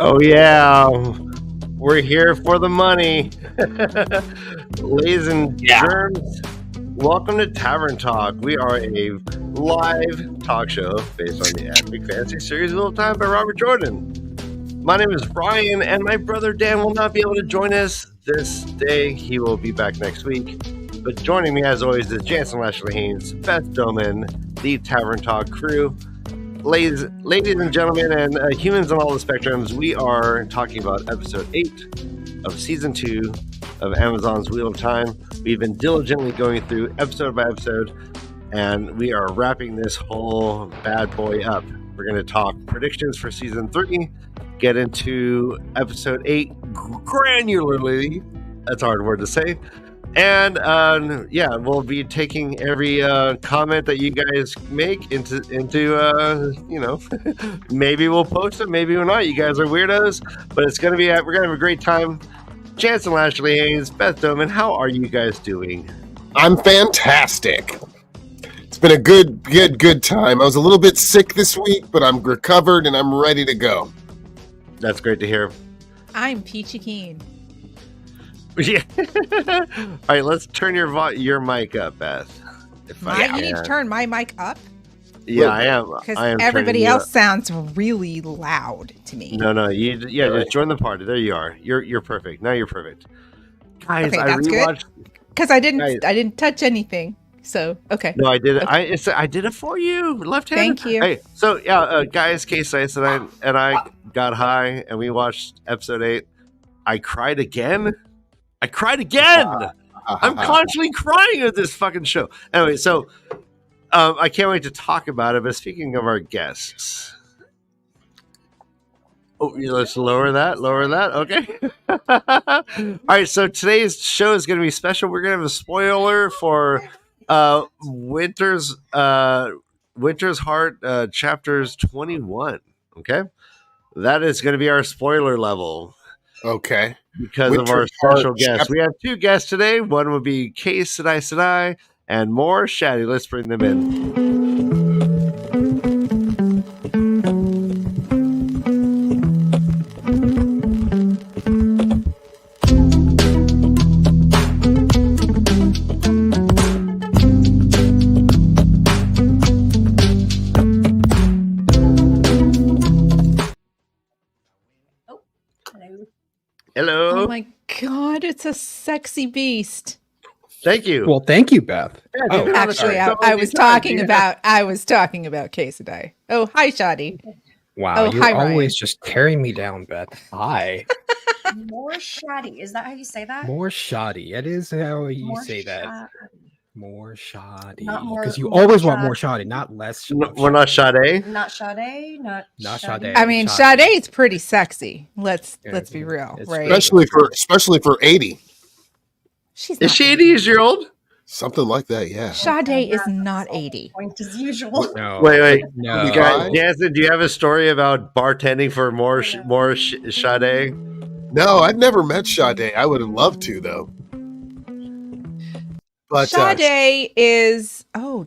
Oh yeah, we're here for the money, ladies and germs. Welcome to Tavern Talk. We are a live talk show based on the epic fantasy series Little Time by Robert Jordan. My name is Brian, and my brother Dan will not be able to join us this day. He will be back next week. But joining me, as always, is Jansen Lashley Haynes, Beth Doman, the Tavern Talk crew. Ladies and gentlemen, and humans on all the spectrums, we are talking about episode 8 of season 2 of Amazon's Wheel of Time. We've been diligently going through episode by episode, and we are wrapping this whole bad boy up. We're going to talk predictions for season 3, get into episode 8 granularly. That's a hard word to say. And we'll be taking every comment that you guys make into maybe we'll post it, maybe we'll not. You guys are weirdos, but it's gonna be we're gonna have a great time. Jansen Lashley Haynes, Beth Doman, how are you guys doing? I'm fantastic. It's been a good time. I was a little bit sick this week, but I'm recovered and I'm ready to go. That's great to hear. I'm Peachy Keen. Yeah. All right, let's turn your mic up, Beth. You need to turn my mic up? Yeah, I am. Because everybody else sounds really loud to me. No. Just join the party. There you are. You're perfect. Now you're perfect. Guys, okay, I that's rewatched. Because I didn't touch anything. So okay. No, I did it. Okay. I did it for you, left-handed. Thank you. Hey, so guys, Case Ice and I got high and we watched episode 8. I cried again. I'm constantly crying at this fucking show. Anyway, so I can't wait to talk about it. But speaking of our guests, let's lower that. Okay. All right. So today's show is going to be special. We're going to have a spoiler for Winter's Heart chapters 21. Okay, that is going to be our spoiler level. Okay. Because of our special guests. We have 2 guests today. One would be Case Sedai, and more Shaddy. Let's bring them in. Hello. Oh my god, it's a sexy beast. Thank you. Well, thank you, Beth. Yeah, actually, I was talking about Case Sedai. Oh, hi, Shadi. Wow, oh, you're hi, always Ryan. just carrying me down, Beth. Hi. More shoddy. Is that how you say that? More shoddy. It is how you More say that. shoddy. More shoddy. Not more- Because you more always want shoddy. more shoddy, not less. We're not Sade. Not Sade, not Sade. I mean, Sade. Sade's pretty sexy. Let's Yeah, be real, it's right? Especially for 80. She's Is not she 80 years old? Something like that, yeah. Sade is not 80. Point as usual. No. Wait. No. You guys, Jansen, do you have a story about bartending for more Sade? No, I've never met Sade. I would have loved to, though. But Sade is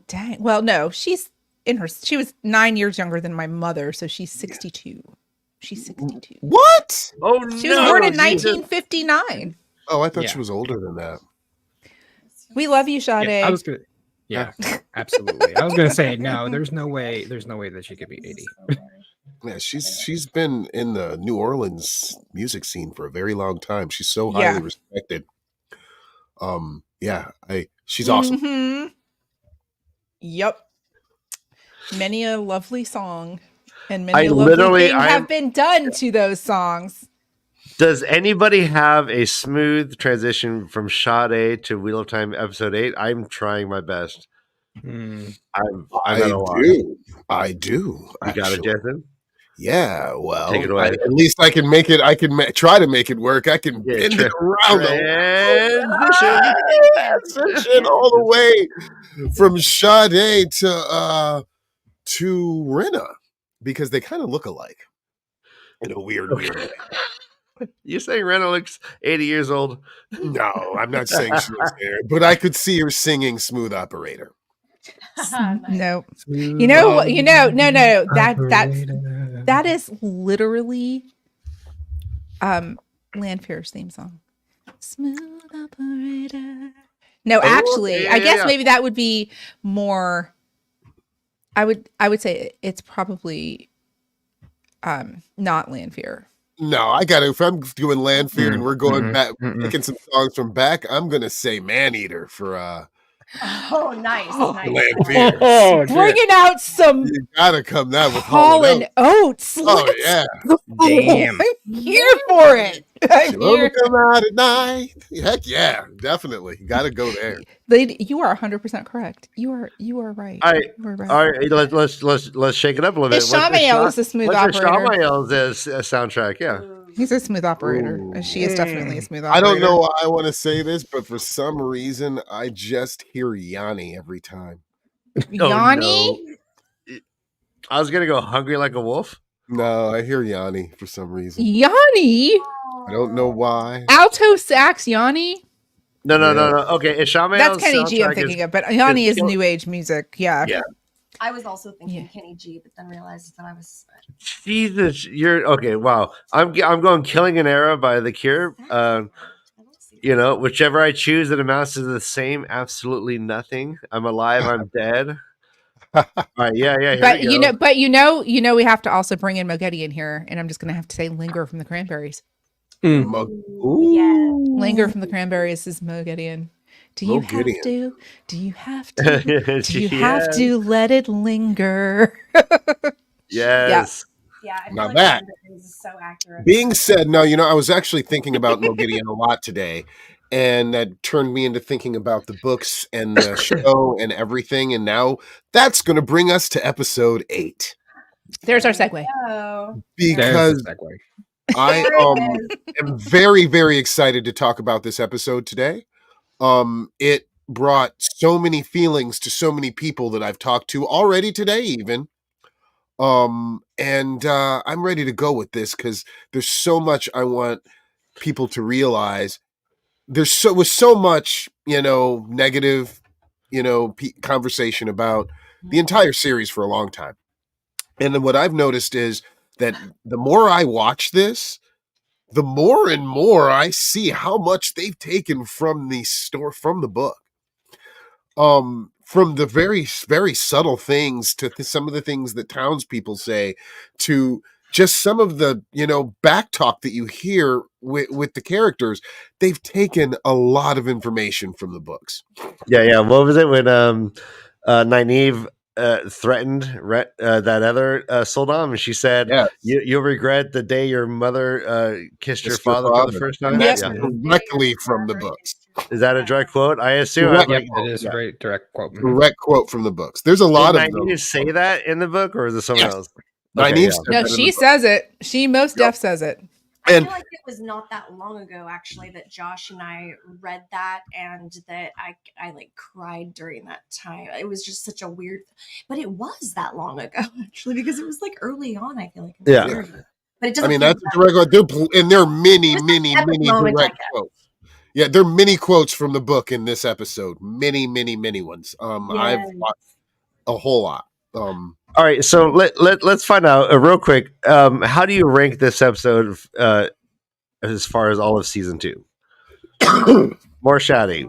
dang. Well, no, she was 9 years younger than my mother, so she's 62. She's 62. what? Oh no! She was born in Jesus. 1959. Oh, I thought Yeah. she was older than that. We love you, Sade. Yeah, I was gonna. Yeah, absolutely. I was gonna say no. There's no way that she could be 80. Yeah, she's been in the New Orleans music scene for a very long time. She's so highly respected. She's awesome. Mhm. Yep. Many a lovely song and many lovely things have been done to those songs. Does anybody have a smooth transition from Sade to Wheel of Time episode 8? I'm trying my best. I'm I do. You got it, Jansen? Yeah, well, Take it away. at least I can make it. I can try to make it work. I can bend it around transition all the way from Sade to Rinna because they kind of look alike in a weird way. You saying Rinna looks 80 years old? No, I'm not saying she was there, but I could see her singing "Smooth Operator." No, no. That is literally Landfair's theme song. Smooth operator. No, actually, I guess maybe that would be more. I would say it's probably not Landfair. No, I got to. If I'm doing Landfair and we're going back, picking some songs from back, I'm gonna say Maneater for Oh, nice. Landfair. Oh, Bringing out some You gotta come that with Hall and Oates. Oh yeah, Damn. I'm here for it. I'm Love here. to come out at night. Heck yeah, definitely. You gotta go there. You are 100% correct. You are right. All right. You are right. All right, let's shake it up a little bit. Ishamael is a smooth operator. Ishamael's soundtrack, yeah. He's a smooth operator. Ooh. She is definitely a smooth operator. I don't know why I want to say this, but for some reason, I just hear Yanni every time. Yanni? No. I was gonna go Hungry Like a Wolf. No, I hear Yanni for some reason. Yanni? I don't know why. Alto sax Yanni? No. Okay, Ishamael's That's Kenny G I'm soundtrack thinking of, but Yanni is kill- new age music. Yeah. Yeah. I was also thinking Yeah. Kenny G, but then realized that I was. Jesus, you're okay. Wow, I'm going "Killing an Era" by The Cure. Whichever I choose, it amounts to the same absolutely nothing. I'm alive, I'm dead. All right, yeah. But here we go. we have to also bring in Mogedi in here, and I'm just gonna have to say "Linger" from the Cranberries. Yeah. "Linger" from the Cranberries is Mogedian. Do you have to? Do you have to? Do you have to let it linger? Yes. Yeah. I feel Now like that- is so accurate. Being said, no, I was actually thinking about Mogideon a lot today, and that turned me into thinking about the books and the show and everything. And now that's going to bring us to episode 8. There's our segue. Oh. Because There's the segue. I am very, very excited to talk about this episode today. It brought so many feelings to so many people that I've talked to already today, even. And I'm ready to go with this because there's so much I want people to realize. There's so much, negative, conversation about the entire series for a long time. And then what I've noticed is that the more I watch this, the more and more I see how much they've taken from the book. From the very, very subtle things to some of the things that townspeople say, to just some of the, back talk that you hear with the characters. They've taken a lot of information from the books. Yeah. What was it when Nynaeve threatened that other Soldam, and she said, Yes. "You'll regret the day your mother kissed your father for the first time." And that's Yeah. directly from the books. Is that a direct quote? I assume. Direct- Yep, it is a very direct quote. Direct quote from the books. There's a lot Did of them. Nynaeve say that in the book, or is it someone Yes. else? Nynaeve Okay, yeah. said No, that in she the book. says it. She most def says it. I And- feel like it was not that long ago, actually, that Josh and I read that, and that I like cried during that time. It was just such a weird, but it was that long ago, actually, because it was like early on. I feel like, in the Yeah. series. But it doesn't. I mean, feel that's a direct quote. And there are many, There's many, epic many moments direct like that. quotes. Yeah, there are many quotes from the book in this episode. Many, many, many ones. I've Yes. watched a whole lot. All right, so let's find out real quick. How do you rank this episode as far as all of season 2? More shouty.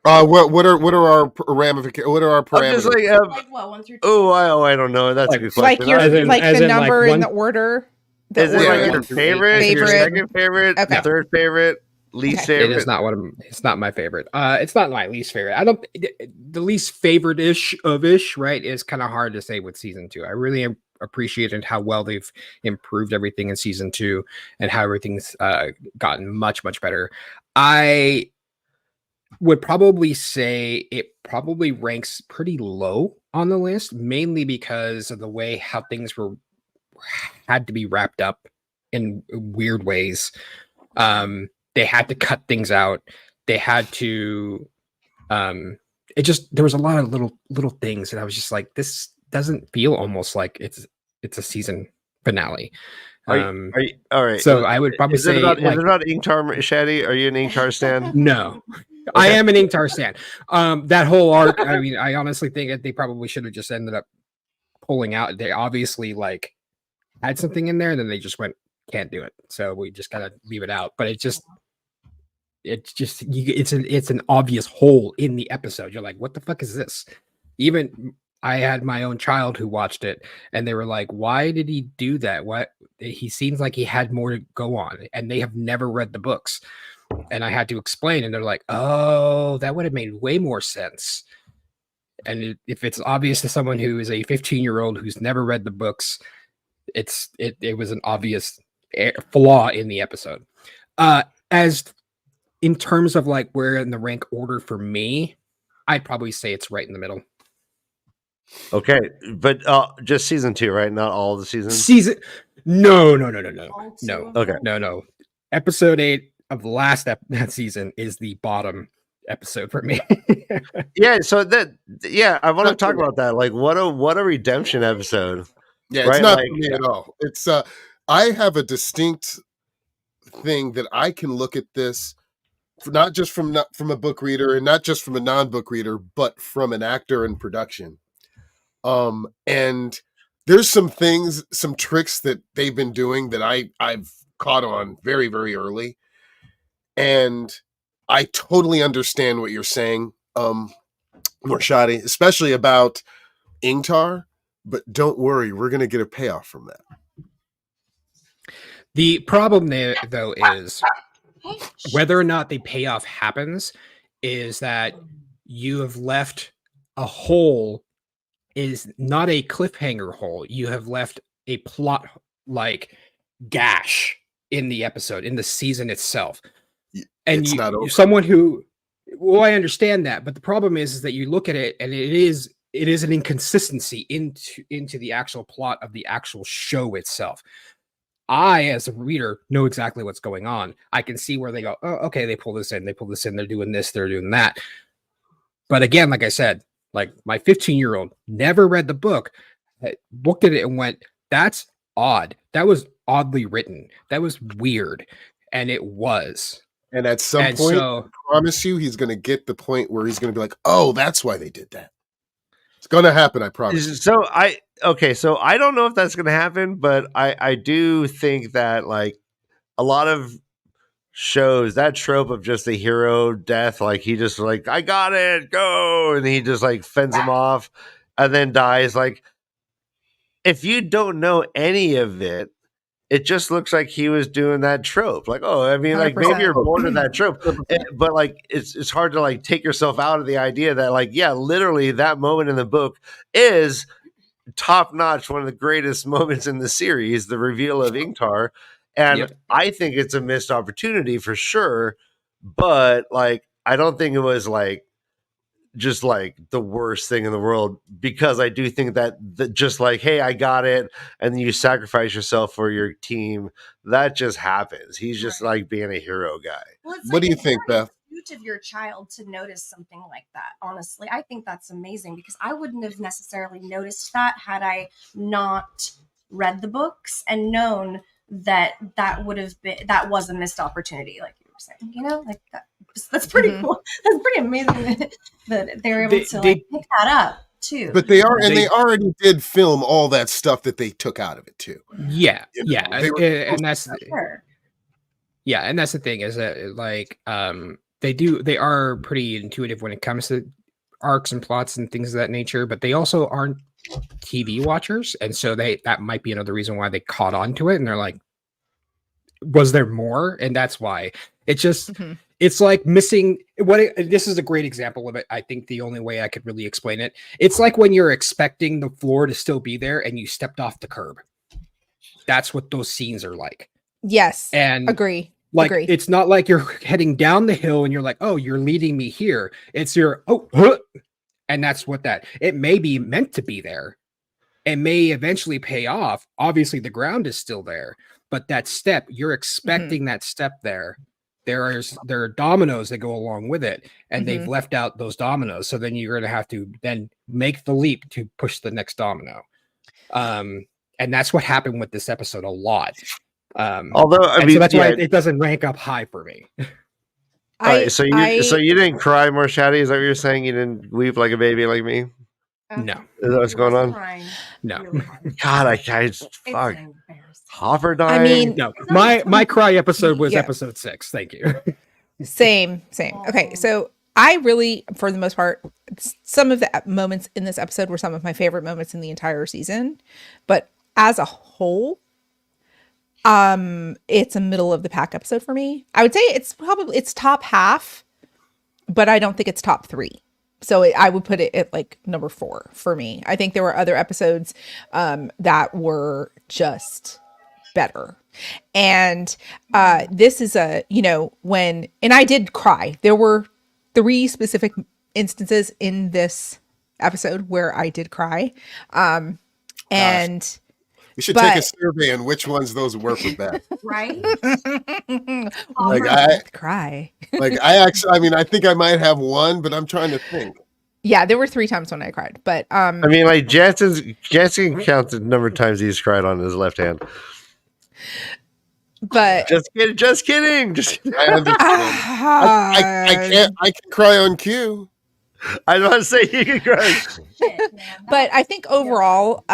What are our ramifications? What are our I'm just parameters? like, Like what, 1 through 2? I don't know. That's a good Like question. your As in- like as the in, like, number in one- the order. The Is it Yeah, like yeah. your favorite, your Favorite. second favorite, Okay. third favorite, least Okay. favorite? It is not it's not my favorite. It's not my least favorite. I don't the least favorite ish, right, is kind of hard to say with season 2. I really appreciated how well they've improved everything in season 2 and how everything's gotten much, much better. I would probably say it probably ranks pretty low on the list, mainly because of the way how things had to be wrapped up in weird ways. They had to cut things out. They had to there was a lot of little things, and I was just like, this doesn't feel almost like it's a season finale. Are you, all right. So I would probably is say it about like, Ingtar Shaddy? Are you an Ingtar stan? no. I am an Ingtar stan. That whole arc, I mean, I honestly think that they probably should have just ended up pulling out. They obviously like had something in there, and then they just went can't do it. So we just gotta leave it out. But it's an obvious hole in the episode. You're like, what the fuck is this? Even I had my own child who watched it, and they were like, why did he do that? What, he seems like he had more to go on, and they have never read the books. And I had to explain, and they're like, oh, that would have made way more sense. And if it's obvious to someone who is a 15-year-old who's never read the books, it was an obvious flaw in the episode. As in terms of like where in the rank order for me, I'd probably say it's right in the middle. Okay, but just season 2, right? Not all the seasons. No. Okay. No. Episode 8 of the last that season is the bottom episode for me. Yeah, so I want to talk about that. Like, what a redemption episode. Yeah, right? It's not Like, for me at all. It's I have a distinct thing that I can look at this not just from a book reader and not just from a non-book reader, but from an actor in production. And there's some tricks that they've been doing that I've caught on very, very early. And I totally understand what you're saying, Morshadi, especially about Ingtar, but don't worry, we're going to get a payoff from that. The problem there, though, is whether or not the payoff happens is that you have left a hole, is not a cliffhanger hole. You have left a plot like gash in the episode, in the season itself. And it's not over. Someone who, well, I understand that, but the problem is that you look at it and it is an inconsistency into the actual plot of the actual show itself. I, as a reader, know exactly what's going on. I can see where they go, oh, okay, they pull this in, they're doing this, they're doing that. But again, like I said, like my 15-year-old never read the book, looked at it and went, that's odd. That was oddly written. That was weird. And it was. And at some point, I promise you, he's going to get the point where he's going to be like, oh, that's why they did that. It's going to happen, I promise. So I don't know if that's going to happen, but I do think that like a lot of shows, that trope of just the hero death, like he just like, I got it, go, and he just like fends him off and then dies. Like, if you don't know any of it, it just looks like he was doing that trope. Like, oh, I mean, like 100%. maybe you're bored of that trope, but like it's hard to like take yourself out of the idea that like, yeah, literally that moment in the book is top notch, one of the greatest moments in the series, the reveal of Ingtar. And Yep. I think it's a missed opportunity for sure, but like I don't think it was like just like the worst thing in the world, because I do think that just like, hey, I got it, and then you sacrifice yourself for your team, that just happens. He's just like being a hero guy. Well, it's What do you it's think, very Beth? cute of your child to notice something like that. Honestly, I think that's amazing, because I wouldn't have necessarily noticed that had I not read the books and known that that was a missed opportunity, like you were saying. You know, like that. That's pretty cool. That's pretty amazing that they were able to pick that up too. But they already did film all that stuff that they took out of it too. Yeah, You know, yeah, they were- and that's Sure. yeah, and that's the thing, is that like they are pretty intuitive when it comes to arcs and plots and things of that nature, but they also aren't TV watchers, and so that might be another reason why they caught on to it, and they're like, was there more? And that's why it just it's like missing this is a great example of it. I think the only way I could really explain it, it's like when you're expecting the floor to still be there and you stepped off the curb. That's what those scenes are like. Yes. And Agree. like it's not like you're heading down the hill and you're like, oh, you're leading me here. It's and that's what it may be meant to be there. It may eventually pay off. Obviously, the ground is still there, but that step, you're expecting that step there. There are dominoes that go along with it, and they've left out those dominoes. So then you're going to have to then make the leap to push the next domino. And that's what happened with this episode a lot. Although I mean, so that's why it doesn't rank up high for me. So you didn't cry, Morshadi? Is that what you're saying? You didn't weep like a baby like me? No. Is that what's going on? Crying No. really hard. God, I It's fuck. embarrassing. Hopper dying. I mean, No, my cry episode was Yeah. episode 6. Thank you. same. Okay, so I really, for the most part, some of the moments in this episode were some of my favorite moments in the entire season. But as a whole, it's a middle of the pack episode for me. I would say it's top half, but I don't think it's top 3. So I would put it at like number 4 for me. I think there were other episodes that were just better. And this is and I did cry. There were 3 specific instances in this episode where I did cry. And We should take a but- survey on which ones those were for Beth. Right? Like I cry. I think I might have one, but I'm trying to think. Yeah, there were 3 times when I cried, but I mean, like Jansen counts the number of times he's cried on his left hand. but Just kidding. Just kidding. I understand. I can cry on cue. I was about to say you can cry. Shit, man. but I think overall,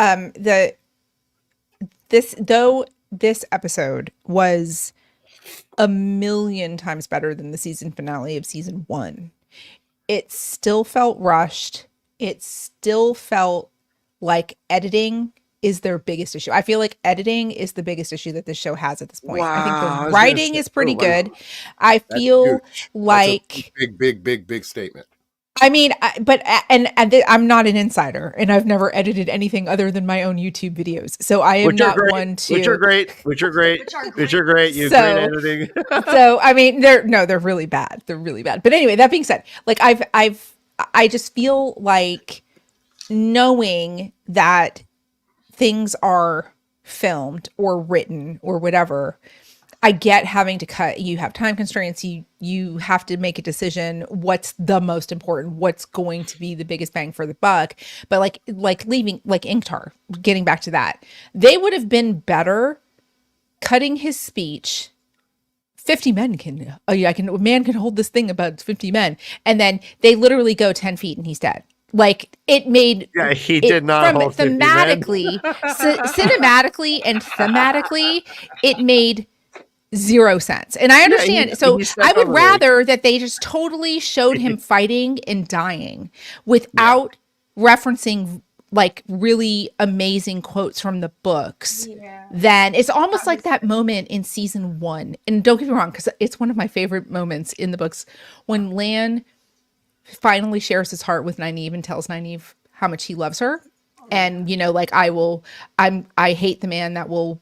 this episode was a million times better than the season finale of season 1. It still felt rushed. It still felt like editing is their biggest issue. I feel like editing is the biggest issue that this show has at this point. I think Wow, I the was gonna writing say- is pretty oh, wow. good. I feel huge. like Big statement. I mean, I'm not an insider, and I've never edited anything other than my own YouTube videos. So I am Which are not great. one to. Which are great. You So- great editing. So I mean, they're really bad. They're really bad. But anyway, that being said, like I just feel like knowing that things are filmed or written or whatever. I get having to cut. You have time constraints. You have to make a decision. What's the most important? What's going to be the biggest bang for the buck? But like leaving, like Inktar, getting back to that, they would have been better cutting his speech. 50 men can. A man can hold this thing about 50 men, and then they literally go 10 feet and he's dead. Like it made. Yeah, he did not from hold 50 men. thematically, cinematically, and thematically, it made 0 sense. And I understand. So he stepped I would over rather that they just totally showed him fighting and dying without referencing like really amazing quotes from the books. Yeah. Then it's almost like that moment in season 1. And don't get me wrong, because it's one of my favorite moments in the books when Lan finally shares his heart with Nynaeve and tells Nynaeve how much he loves her. And, like I hate the man that will,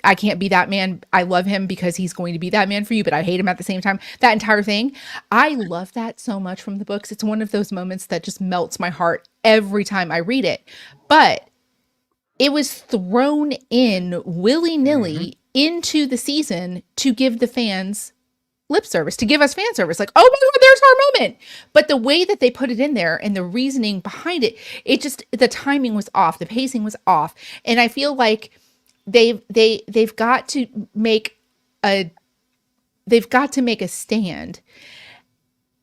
I can't be that man. I love him because he's going to be that man for you, but I hate him at the same time. That entire thing. I love that so much from the books. It's one of those moments that just melts my heart every time I read it. But it was thrown in willy-nilly into the season to give the fans lip service, to give us fan service. Like, oh my God, there's our moment. But the way that they put it in there and the reasoning behind it, the timing was off. The pacing was off. And I feel like they've got to make a stand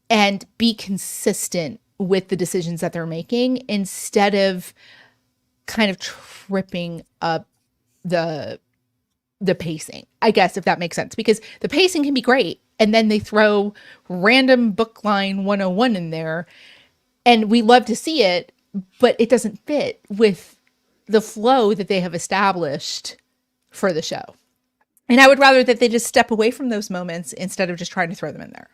and be consistent with the decisions that they're making instead of kind of tripping up the pacing, I guess, if that makes sense, because the pacing can be great. And then they throw random book line 101 in there and we love to see it, but it doesn't fit with the flow that they have established for the show. And I would rather that they just step away from those moments instead of just trying to throw them in there.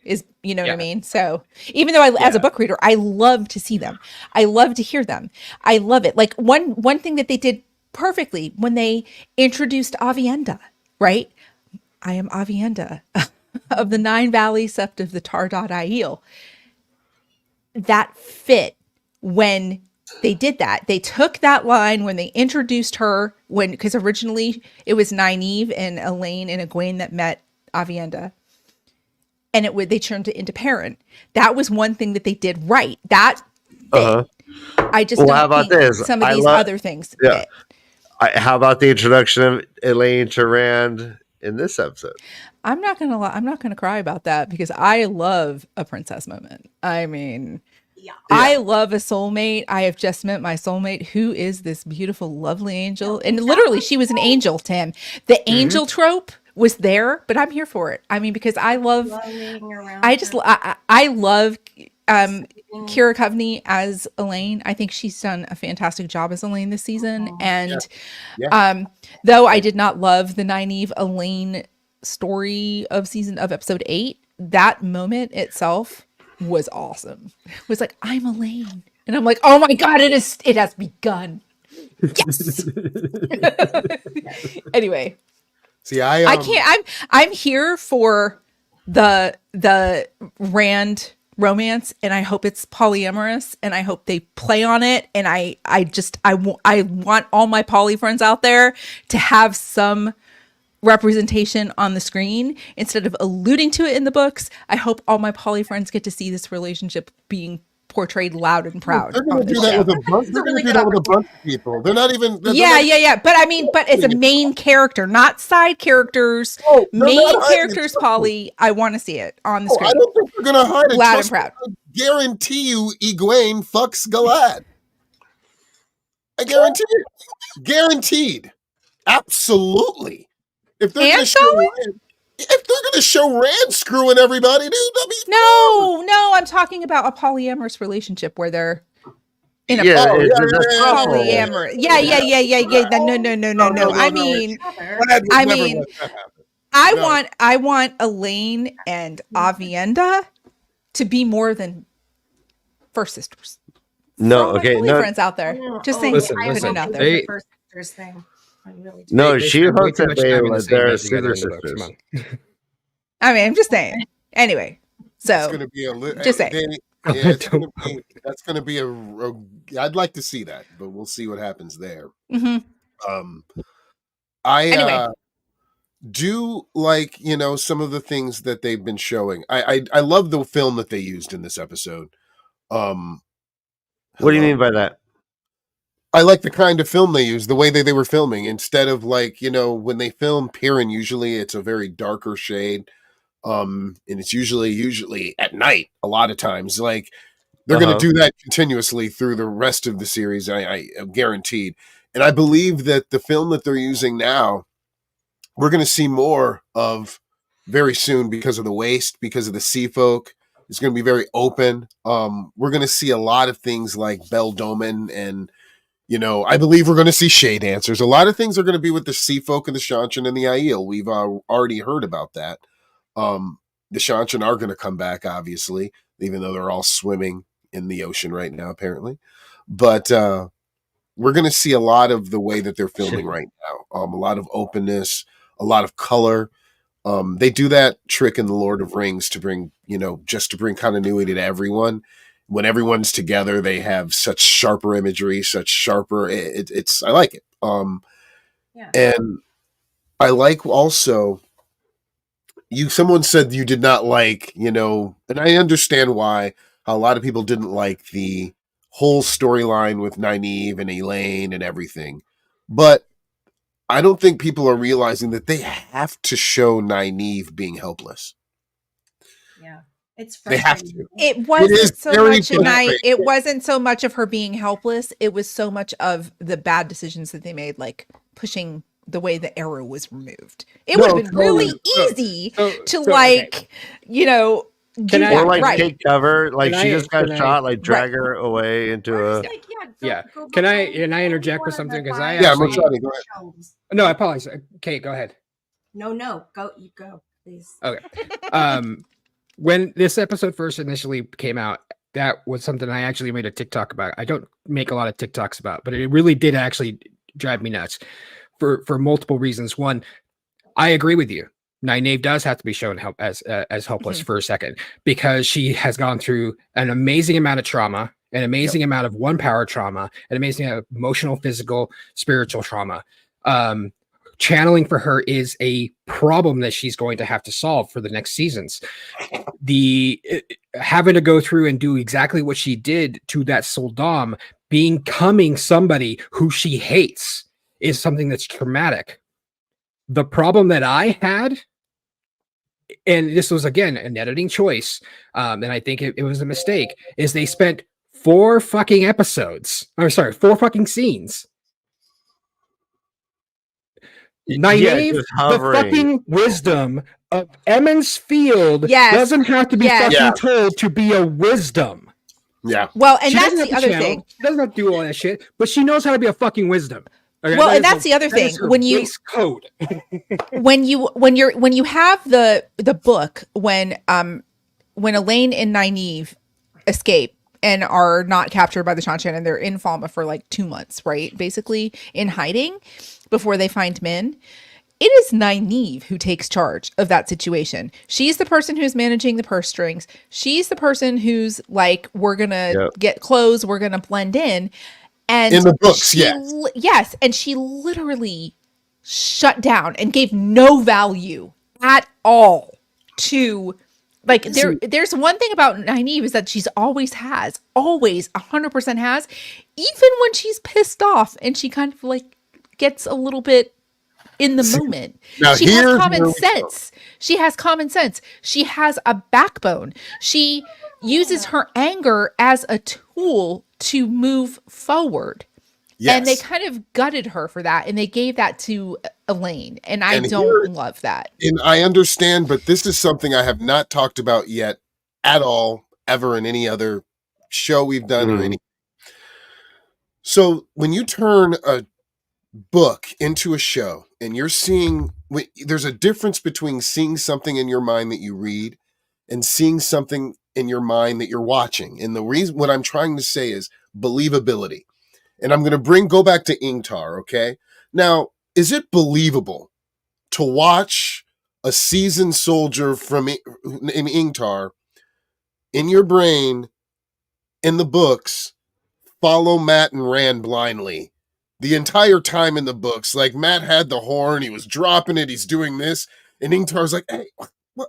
What I mean? So even though as a book reader, I love to see them. I love to hear them. I love it. Like one thing that they did perfectly when they introduced Aviendha, right? I am Aviendha of the 9 Valleys Sept of the Tar Dot Aiel. That fit when they did that. They took that line when they introduced her, because originally it was Nynaeve and Elaine and Egwene that met Aviendha. And they turned it into Perrin. That was one thing that they did right. That fit. I just don't how about think this? some of these other things fit. How about the introduction of Elaine to Rand in this episode? I'm not gonna cry about that because I love a princess moment. I mean, I love a soulmate. I have just met my soulmate. Who is this beautiful, lovely angel? And literally, she was an angel, Tim. The angel trope was there, but I'm here for it. I mean, because I love, I love Kira Coveney as Elaine. I think she's done a fantastic job as Elaine this season. And though I did not love the Nynaeve Elaine story of episode 8, that moment itself was awesome. It was like, I'm Elaine, and I'm like, oh my god, it has begun. Yes. Anyway, see, I can't. I'm here for the Rand romance, and I hope it's polyamorous, and I hope they play on it, and I want all my poly friends out there to have some representation on the screen instead of alluding to it in the books. I hope all my poly friends get to see this relationship being portrayed loud and proud. They're going to do that with a bunch. They're going to do that with a bunch of people. They're not even. Yeah. But I mean, but it's a main character, not side characters. Main characters, Polly. I want to see it on the screen. I don't think they're going to hide it. Loud and proud. I guarantee you, Egwene fucks Galad. I guarantee it. Guaranteed. Absolutely. If they're going to show Rand screwing everybody, dude, no, I'm talking about a polyamorous relationship where they're in a polyamorous. Yeah. No. I mean, I want Elaine and Avienda to be more than first sisters. No, okay, no friends out there. Just saying, listen, out there. First sisters thing. Really no, she hopes that they're sister sisters. I mean, I'm just saying. Anyway, so it's going to be just saying. That's going to be I'd like to see that, but we'll see what happens there. Mm-hmm. I do like, some of the things that they've been showing. I love the film that they used in this episode. What do you mean by that? I like the kind of film they use, the way that they were filming, instead of when they film Piran, usually it's a very darker shade. And it's usually at night a lot of times. Like they're going to do that continuously through the rest of the series. I am guaranteed. And I believe that the film that they're using now, we're going to see more of very soon because of the waste, because of the sea folk. It's going to be very open. We're going to see a lot of things like Bell Domen and, I believe we're going to see shade answers. A lot of things are going to be with the sea folk and the Seanchan and the Aiel. We've already heard about that. The Seanchan are going to come back, obviously, even though they're all swimming in the ocean right now, apparently. But we're going to see a lot of the way that they're filming right now. A lot of openness, a lot of color. They do that trick in The Lord of Rings to bring, just to bring continuity to everyone. When everyone's together, they have such sharper imagery, such sharper. I like it. And I like also. Someone said you did not like, and I understand why. How a lot of people didn't like the whole storyline with Nynaeve and Elaine and everything, but I don't think people are realizing that they have to show Nynaeve being helpless. Yeah. It's they have to. It wasn't so much a night. It wasn't so much of her being helpless. It was so much of the bad decisions that they made, like pushing the way the arrow was removed. It would have been really easy to Can I like take cover? Like she just got shot. Like drag her away into a. Can I interject with something? Because I I'm trying to go ahead. No, I apologize. Kate, go ahead. No, go. You go, please. Okay. When this episode first initially came out, that was something I actually made a TikTok about. I don't make a lot of TikToks about, but it really did actually drive me nuts for multiple reasons. One, I agree with you. Nynaeve does have to be shown as helpless for a second, because she has gone through an amazing amount of trauma, an amazing amount of one power trauma, an amazing amount of emotional, physical, spiritual trauma. Channeling for her is a problem that she's going to have to solve for the next seasons. Having to go through and do exactly what she did to that Soldam, becoming somebody who she hates, is something that's traumatic. The problem that I had, and this was again an editing choice, and I think it was a mistake, is they spent 4 fucking episodes. I'm sorry, 4 fucking scenes. Nynaeve, just the hovering. fucking wisdom of Emmons Field Yes. doesn't have to be Yes. fucking Yeah. told to be a wisdom. Yeah. Well, and She that's doesn't have the to other channel, thing. She doesn't have to do all that shit, but she knows how to be a fucking wisdom. Okay, Well, that and is that's the other that is thing. her When you base code. when you have the book when Elaine and Nynaeve escape and are not captured by the Shan-Shan, and they're in Falma for like 2 months, right? Basically in hiding before they find Min. It is Nynaeve who takes charge of that situation. She's the person who's managing the purse strings. She's the person who's like, we're gonna get clothes, we're gonna blend in. And In the books, yes, and she literally shut down and gave no value at all to like there's one thing about Nynaeve is that she's always 100% has, even when she's pissed off and she kind of like gets a little bit in the moment. Now She has here's common where we go. sense. She has common sense. She has a backbone. She uses her anger as a tool to move forward. Yes. And they kind of gutted her for that, and they gave that to Elaine, and I And don't love that. And I understand, but this is something I have not talked about yet at all, ever in any other show we've done or any. So when you turn a book into a show and you're seeing, there's a difference between seeing something in your mind that you read and seeing something in your mind that you're watching. And the reason, what I'm trying to say is believability. And I'm going to go back to Ingtar, okay? Now, is it believable to watch a seasoned soldier in Ingtar in your brain, in the books, follow Matt and Rand blindly the entire time in the books? Like, Matt had the horn, he was dropping it, he's doing this, and Ingtar's like, hey, what?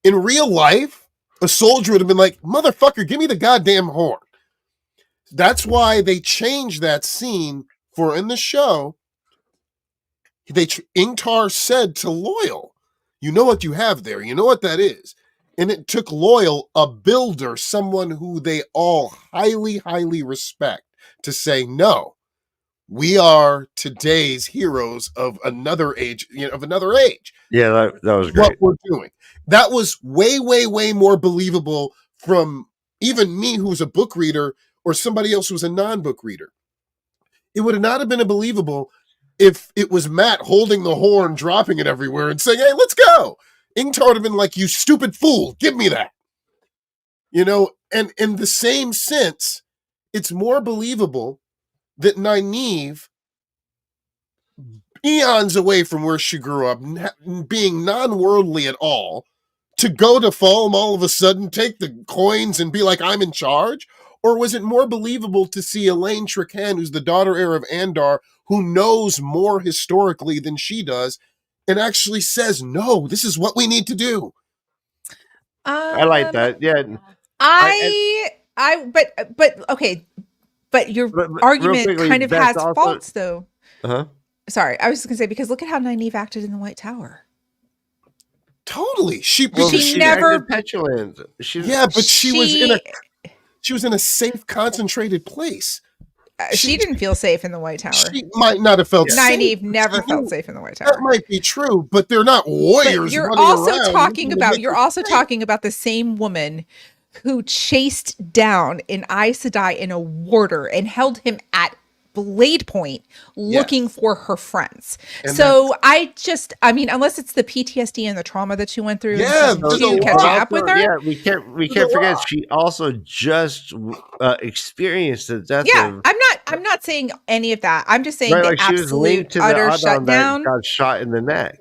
In real life, a soldier would have been like, motherfucker, give me the goddamn horn. That's why they changed that scene for in the show. Ingtar said to Loyal, you know what you have there. You know what that is. And it took Loyal, a builder, someone who they all highly, highly respect, to say, no, we are today's heroes of another age, of another age. Yeah, that was great. What we're doing. That was way, way, way more believable from even me, who's a book reader, or somebody else who's a non-book reader. It would not have been believable if it was Matt holding the horn, dropping it everywhere, and saying, hey, let's go. Ingtar would have been like, you stupid fool, give me that. And in the same sense, it's more believable that Nynaeve, eons away from where she grew up, being non-worldly at all, to go to Falm all of a sudden, take the coins and be like, I'm in charge? Or was it more believable to see Elaine Trakand, who's the daughter heir of Andar, who knows more historically than she does, and actually says, no, this is what we need to do? I like that. Yeah. But okay, but your argument quickly, kind of that's has also- faults, though. Uh-huh. Sorry, I was just gonna say, because look at how Nynaeve acted in the White Tower. Totally. She never- acted petulant. But she was in a safe, concentrated place. She didn't feel safe in the White Tower. She might not have felt safe. Nynaeve never felt safe in the White Tower. That might be true, but they're not warriors. But you're running also around talking looking to about make it safe. talking about the same woman who chased down an Aes Sedai in a warder and held him at blade point looking for her friends. And so I mean, unless it's the PTSD and the trauma that she went through Yeah, in there's season a two catching lot. up with her. Yeah, we can't forget she also just experienced the death of. I'm not saying any of that. I'm just saying Right, the like she was linked absolute to the utter Adon shutdown. that got shot in the neck.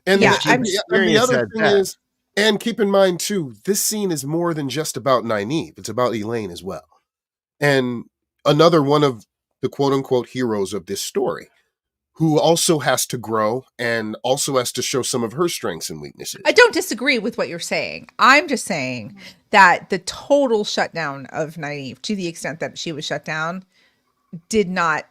And Yeah, the experienced other that thing death. is, and keep in mind too, this scene is more than just about Nynaeve. It's about Elaine as well. And another one of the quote unquote heroes of this story, who also has to grow and also has to show some of her strengths and weaknesses. I don't disagree with what you're saying. I'm just saying that the total shutdown of Nynaeve, to the extent that she was shut down, did not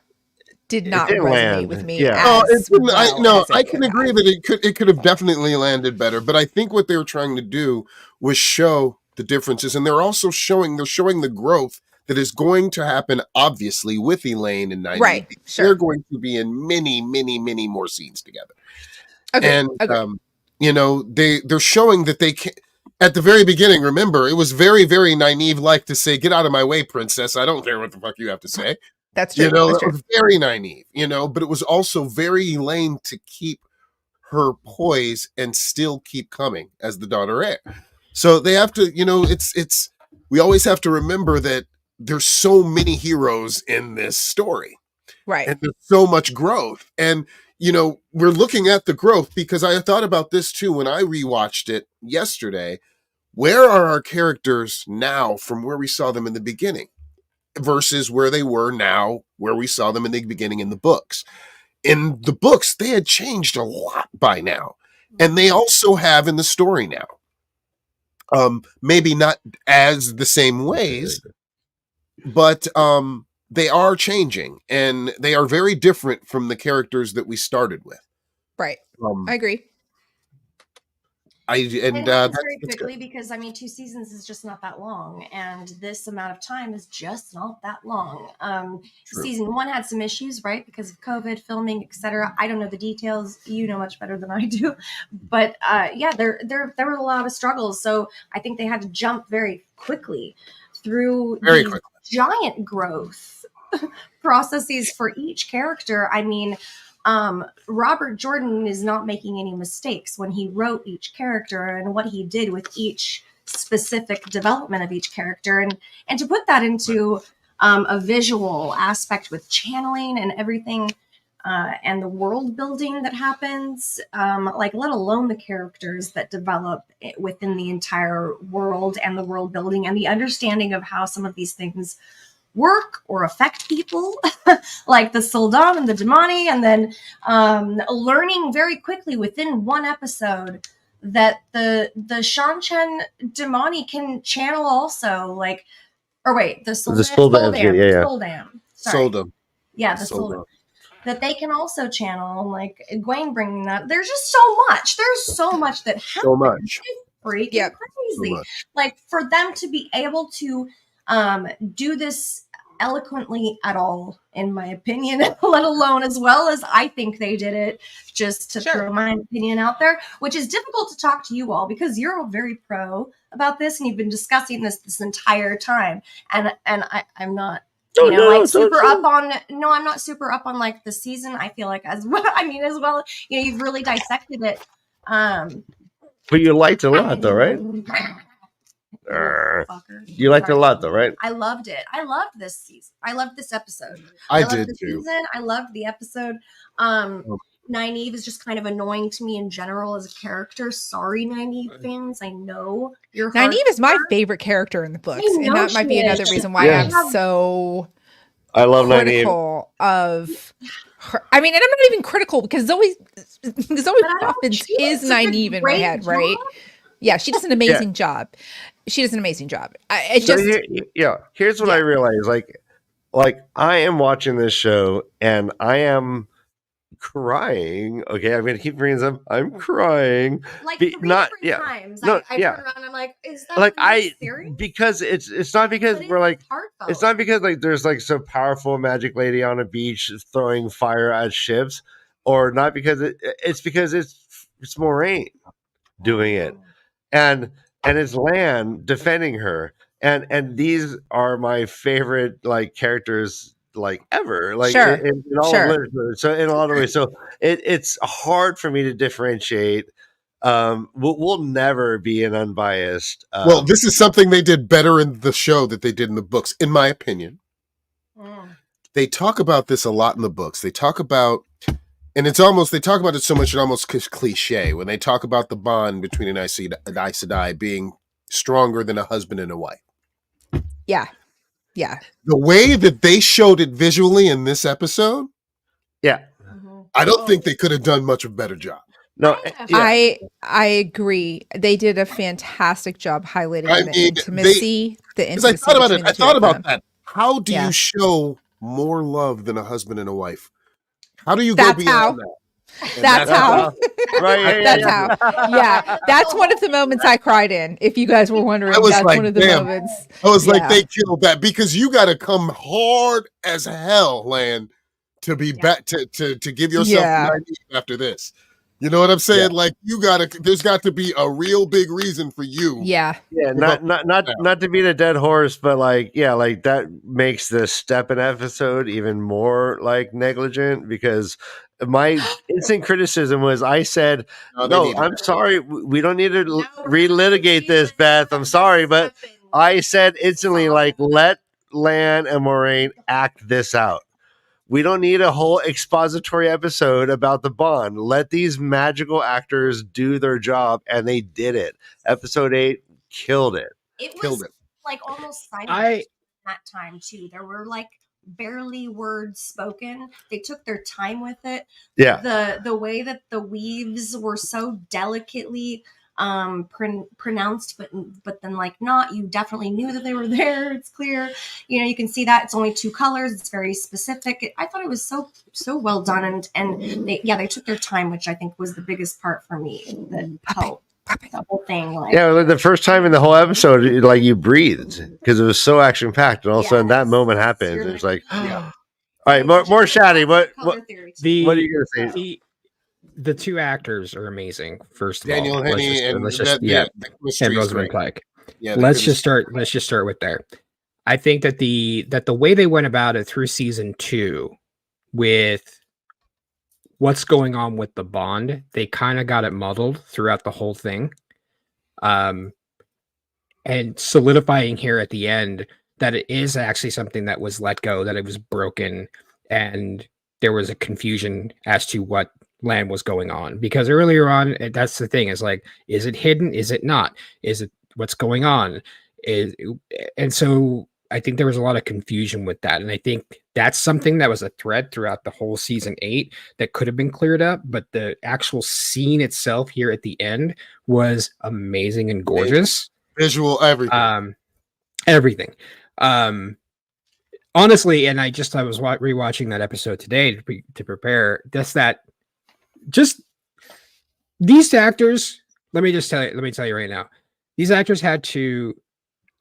didn't resonate land. with me. Yeah. I can agree that it could have definitely landed better, but I think what they were trying to do was show the differences, and they're showing the growth that is going to happen, obviously, with Elaine and Nynaeve. Right, sure. They're going to be in many, many, many more scenes together. Okay, And, okay. you know, they're showing that they can. At the very beginning, remember, it was very, very Nynaeve-like to say, "Get out of my way, princess. I don't care what the fuck you have to say." That's true. You know, That's that true. was very Nynaeve, you know, but it was also very Elaine to keep her poise and still keep coming as the daughter heir. So they have to, you know, it's we always have to remember that there's so many heroes in this story. Right. And there's so much growth. And, you know, we're looking at the growth because I thought about this too when I rewatched it yesterday. Where are our characters now from where we saw them in the beginning versus where they were now, where we saw them in the beginning in the books? In the books, they had changed a lot by now. And they also have in the story now. Maybe not as the same ways, but they are changing, and they are very different from the characters that we started with. Right. I agree. And that's very good. quickly because I mean 2 seasons is just not that long, and this amount of time is just not that long. True. Season 1 had some issues, right, because of COVID, filming, etc. I don't know the details. You know much better than I do, but yeah, there were a lot of struggles. So I think they had to jump very quickly through giant growth processes for each character. I mean, Robert Jordan is not making any mistakes when he wrote each character and what he did with each specific development of each character. And to put that into a visual aspect with channeling and everything, and the world building that happens, like let alone the characters that develop within the entire world and the world building and the understanding of how some of these things work or affect people, like the Sul'dam and the Damani, and then learning very quickly within one episode that the Shan-Chen Damani can channel also, like, or wait, the Sul'dam. Sorry. Sul'dam. Yeah, the Sul'dam. That they can also channel, like Egwene bringing that. There's just so much. There's so much that happens. So much. It's freaking crazy. So like for them to be able to do this eloquently at all, in my opinion, let alone as well as I think they did it, just to throw my opinion out there, which is difficult to talk to you all because you're all very pro about this and you've been discussing this entire time, and I'm not I'm not super up on like the season. I feel like as well, you know, you've really dissected it, but you liked it a lot though, right? You liked it a lot though, right? I loved it. I loved this season. I loved this episode. I loved did the too. Season. I loved the episode. Nynaeve is just kind of annoying to me in general as a character. Sorry, Nynaeve fans. I know you're Nynaeve is my favorite character in the books, and that might be another reason why I'm so I love critical of her. I mean, and I'm not even critical because Zoe Poppins is Nynaeve in my head, right? Yeah, she does an amazing job. She does an amazing job. Here's what I realized. Like I am watching this show and I am crying. Okay, I'm gonna keep bringing this up. I'm crying. Like three times. I turn around and I'm like, is that like serious? Because it's not because we're like heartfelt. It's not because like there's like some powerful magic lady on a beach throwing fire at ships, or not because it's because it's Moraine doing it. And it's Lan defending her, and these are my favorite like characters like ever, like in all of literature. So in a lot of ways, so it's hard for me to differentiate. We'll never be an unbiased. Well, this is something they did better in the show that they did in the books, in my opinion. They talk about this a lot in the books. They talk about. And it's almost, they talk about it so much, it almost cliche when they talk about the bond between an Aes Sedai being stronger than a husband and a wife. Yeah. Yeah. The way that they showed it visually in this episode, I don't think they could have done much of a better job. No, I agree. They did a fantastic job highlighting the intimacy. I thought about that. How do you show more love than a husband and a wife? How do you go beyond that? And That's how. Right? That's how. Yeah, that's one of the moments I cried in. If you guys were wondering, I was that's like, one of the damn. moments. I was like, Yeah. they killed that because you got to come hard as hell, Lan, to be back to give yourself Yeah. 90 after this. You know what I'm saying? Like there's got to be a real big reason for you. Yeah. Yeah, not to beat a dead horse, but like that makes the Steppen episode even more like negligent because my instant criticism was I said, no, I'm sorry, we don't need to relitigate this, Beth. I'm sorry, but I said instantly, like, let Lan and Moraine act this out. We don't need a whole expository episode about the bond. Let these magical actors do their job, and they did it. Episode 8 killed it. Killed it. Like almost silent that time too. There were like barely words spoken. They took their time with it. Yeah. The way that the weaves were so delicately pronounced, but then like not, you definitely knew that they were there. It's clear, you can see that it's only 2 colors. It's very specific. I thought it was so well done, and they took their time, which I think was the biggest part for me that helped the whole thing. Like, the first time in the whole episode, like you breathed because it was so action packed, and all of a sudden that moment happens. It's like, all right, more Shaddy. What are you gonna say? The 2 actors are amazing. First of Daniel all, Henney and Rosamund Pike. Yeah, let's just start with there. I think that the way they went about it through season 2 with what's going on with the bond, they kind of got it muddled throughout the whole thing. And solidifying here at the end that it is actually something that was let go, that it was broken, and there was a confusion as to what Lan was going on, because earlier on, that's the thing, is like, is it hidden? Is it not? Is it what's going on? And so I think there was a lot of confusion with that. And I think that's something that was a thread throughout the whole season 8 that could have been cleared up. But the actual scene itself here at the end was amazing and gorgeous. Visual, everything. Everything. Honestly, and I was rewatching that episode today to prepare. Just these actors, let me tell you right now, these actors had to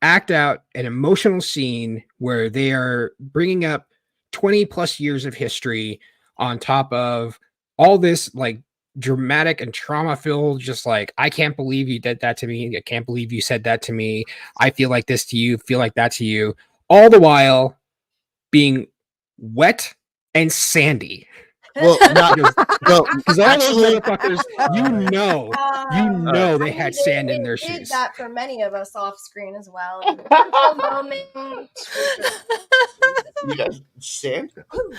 act out an emotional scene where they are bringing up 20 plus years of history on top of all this like dramatic and trauma filled, just like, I can't believe you did that to me. I can't believe you said that to me. I feel like this to you, feel like that to you, all the while being wet and sandy. Well, because all those motherfuckers, they had sand in their shoes. Did that for many of us off screen as well. You guys, sand?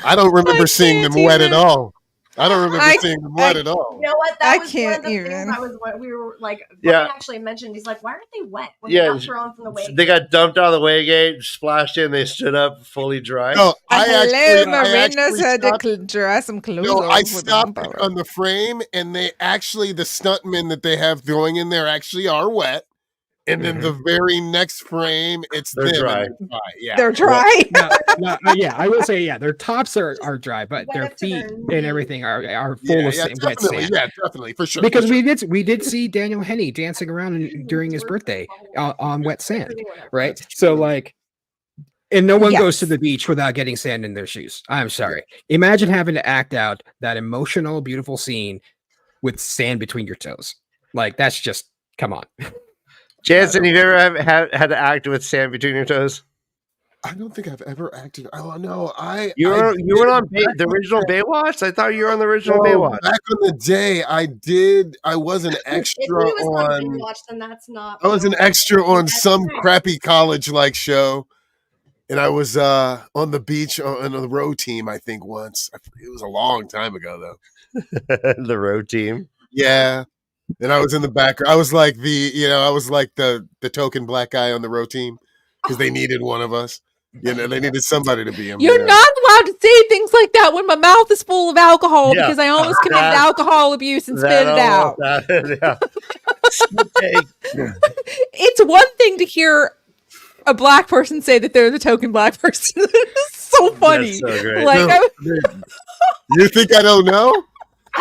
I don't remember seeing them wet at all. I don't remember seeing them wet at all. You know what? That I was can't one of the even. things I was. We were like, Yeah. actually mentioned. He's like, why aren't they wet? When they got thrown from the way. They got dumped out of the way gate, splashed in, they stood up fully dry. No, Marina's had to dry some clothes. No, off I with stopped them. on the frame, and the stuntmen that they have going in there actually are wet. And then the very next frame, They're them. dry. And dry. Yeah. They're dry. I will say, their tops are dry, but their feet and everything are full of wet sand. Yeah, definitely, for sure. Because we did see Daniel Henney dancing around during his birthday on wet sand, right? So like, and no one goes to the beach without getting sand in their shoes. I'm sorry. Imagine having to act out that emotional, beautiful scene with sand between your toes. Like, that's just, come on. Jansen, have you ever had to act with sand between your toes? I don't think I've ever acted. Oh no, you were on the original Baywatch. I thought you were on the original Baywatch. Back in the day, I did. I was an extra on. Baywatch, then that's not. I was an extra on some crappy college-like show, and I was on the beach on the row team. I think once. It was a long time ago, though. The row team. Yeah. And I was in the back. I was like the token black guy on the row team because they needed one of us. They needed somebody to be him. You're not allowed to say things like that when my mouth is full of alcohol because I almost committed alcohol abuse and spit it out. It's one thing to hear a black person say that they're the token black person. It's so funny. That's so great. Like, You think I don't know?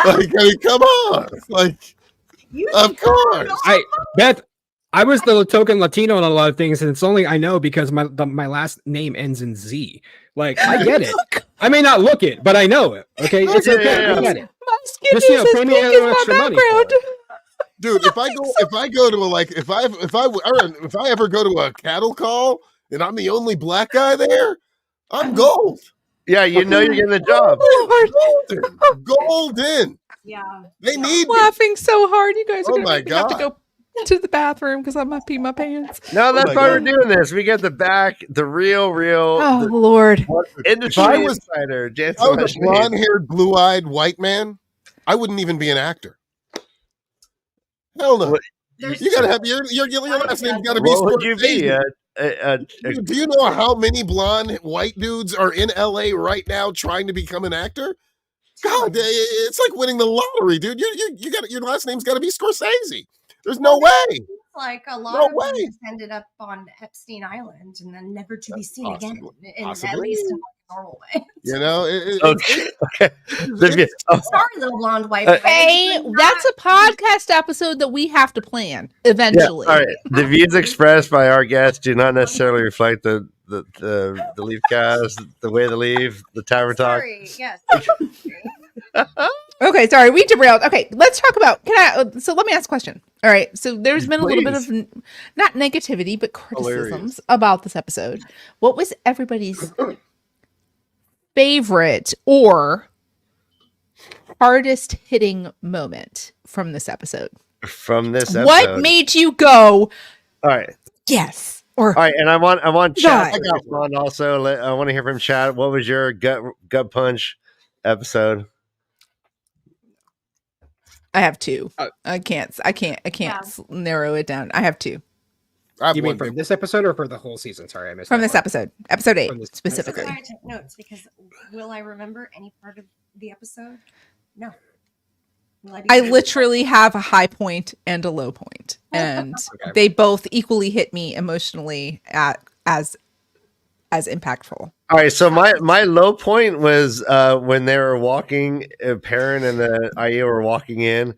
Like, I mean, come on. Like, You of course. Beth, I was the token Latino on a lot of things, and it's only I know because my last name ends in Z. Like, I get it. I may not look it, but I know it. Okay, it's okay. I get it. My skin Just, is as pay me pink a as little my extra money for background. it. Dude, if I go to a, like, if I ever go to a cattle call and I'm the only black guy there, I'm gold. Yeah, you know you're getting the job. Lord, Golden. Yeah. They need I'm me. laughing so hard. You guys are Oh gonna my make me have to God. go to the bathroom because I'm gonna pee my pants. No, that's my why we're God. doing this. We get the real Oh the Lord. industry If I was- insider, If Jansen I was a Washington. blonde-haired, blue-eyed white man, I wouldn't even be an actor. Hell no. What- You gotta have your last name's gotta be What would you be? Scorsese. Do you know how many blonde white dudes are in LA right now trying to become an actor? God, it's like winning the lottery, dude. You got your last name's got to be Scorsese. There's no way. Like a lot No of way. them ended up on Epstein Island and then never to be seen again, at Possibly. least in a normal way. You know, okay. Oh, Sorry, little blonde white. Hey, that's a podcast episode that we have to plan yeah, eventually. all right. The views expressed by our guests do not necessarily reflect the Leaf Cast, the way they leave, the Tavern Talk. Sorry, yes. Okay, sorry, we derailed. Okay, let's talk about. So let me ask a question. All right, so there's been a little bit of not negativity but criticisms about this episode. What was everybody's favorite or hardest hitting moment from this episode? From this episode. What made you go, All right. yes? Or All right, and I want Chad God. to respond also. I want to hear from Chad. What was your gut punch episode? I have two. Uh, I can't narrow it down. I have two I have You mean one from big this episode or for the whole season? Sorry, I missed from that this part. episode, episode 8 From this- specifically. I took notes because will I remember any part of the episode? No. Will be I able to- literally have a high point and a low point, and Okay. they both equally hit me emotionally as impactful. All right, so my low point was when they were walking, Perrin and the IE were walking in,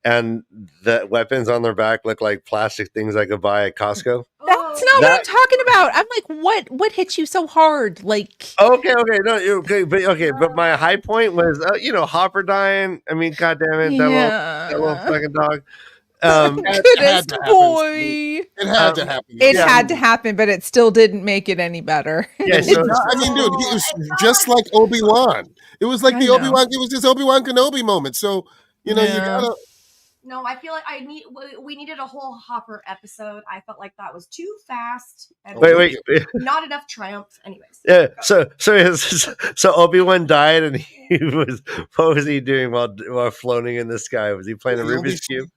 and the weapons on their back look like plastic things I could buy at Costco. That's Oh, not what I'm talking about. I'm like, what hit you so hard? Like, Okay, but my high point was Hopper dying. I mean, God damn it, that little fucking dog. Had goodest to happen. boy. It had to happen. It Yeah. had to happen, but it still didn't make it any better. Yeah, so I mean, dude, he was just like Obi-Wan. It was like I the know. Obi-Wan. It was his Obi-Wan Kenobi moment. So you know, you Yeah. gotta. No, I feel like we needed a whole Hopper episode. I felt like that was too fast. And wait. Not enough triumph. Anyways. Yeah, so Obi-Wan died, and what was he doing while floating in the sky? Was he playing a You'll Rubik's be- cube?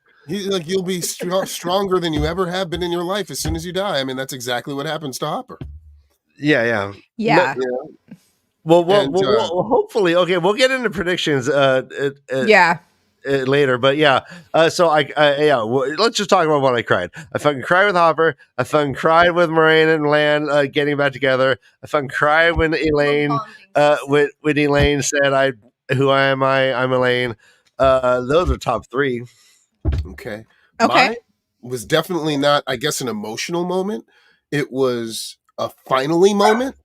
You'll be stronger than you ever have been in your life as soon as you die. I mean, that's exactly what happens to Hopper. Yeah. Yeah. Well, And, hopefully, okay, we'll get into predictions. Yeah. Later, but yeah. So let's just talk about when I cried. I fucking cried with Hopper. I fucking cried with Moraine and Lan getting back together. I fucking cried when Elaine, when Elaine said, "Who am I? I'm Elaine." Those are top three. Okay. Okay. Mine was definitely not, I guess, an emotional moment. It was a finally moment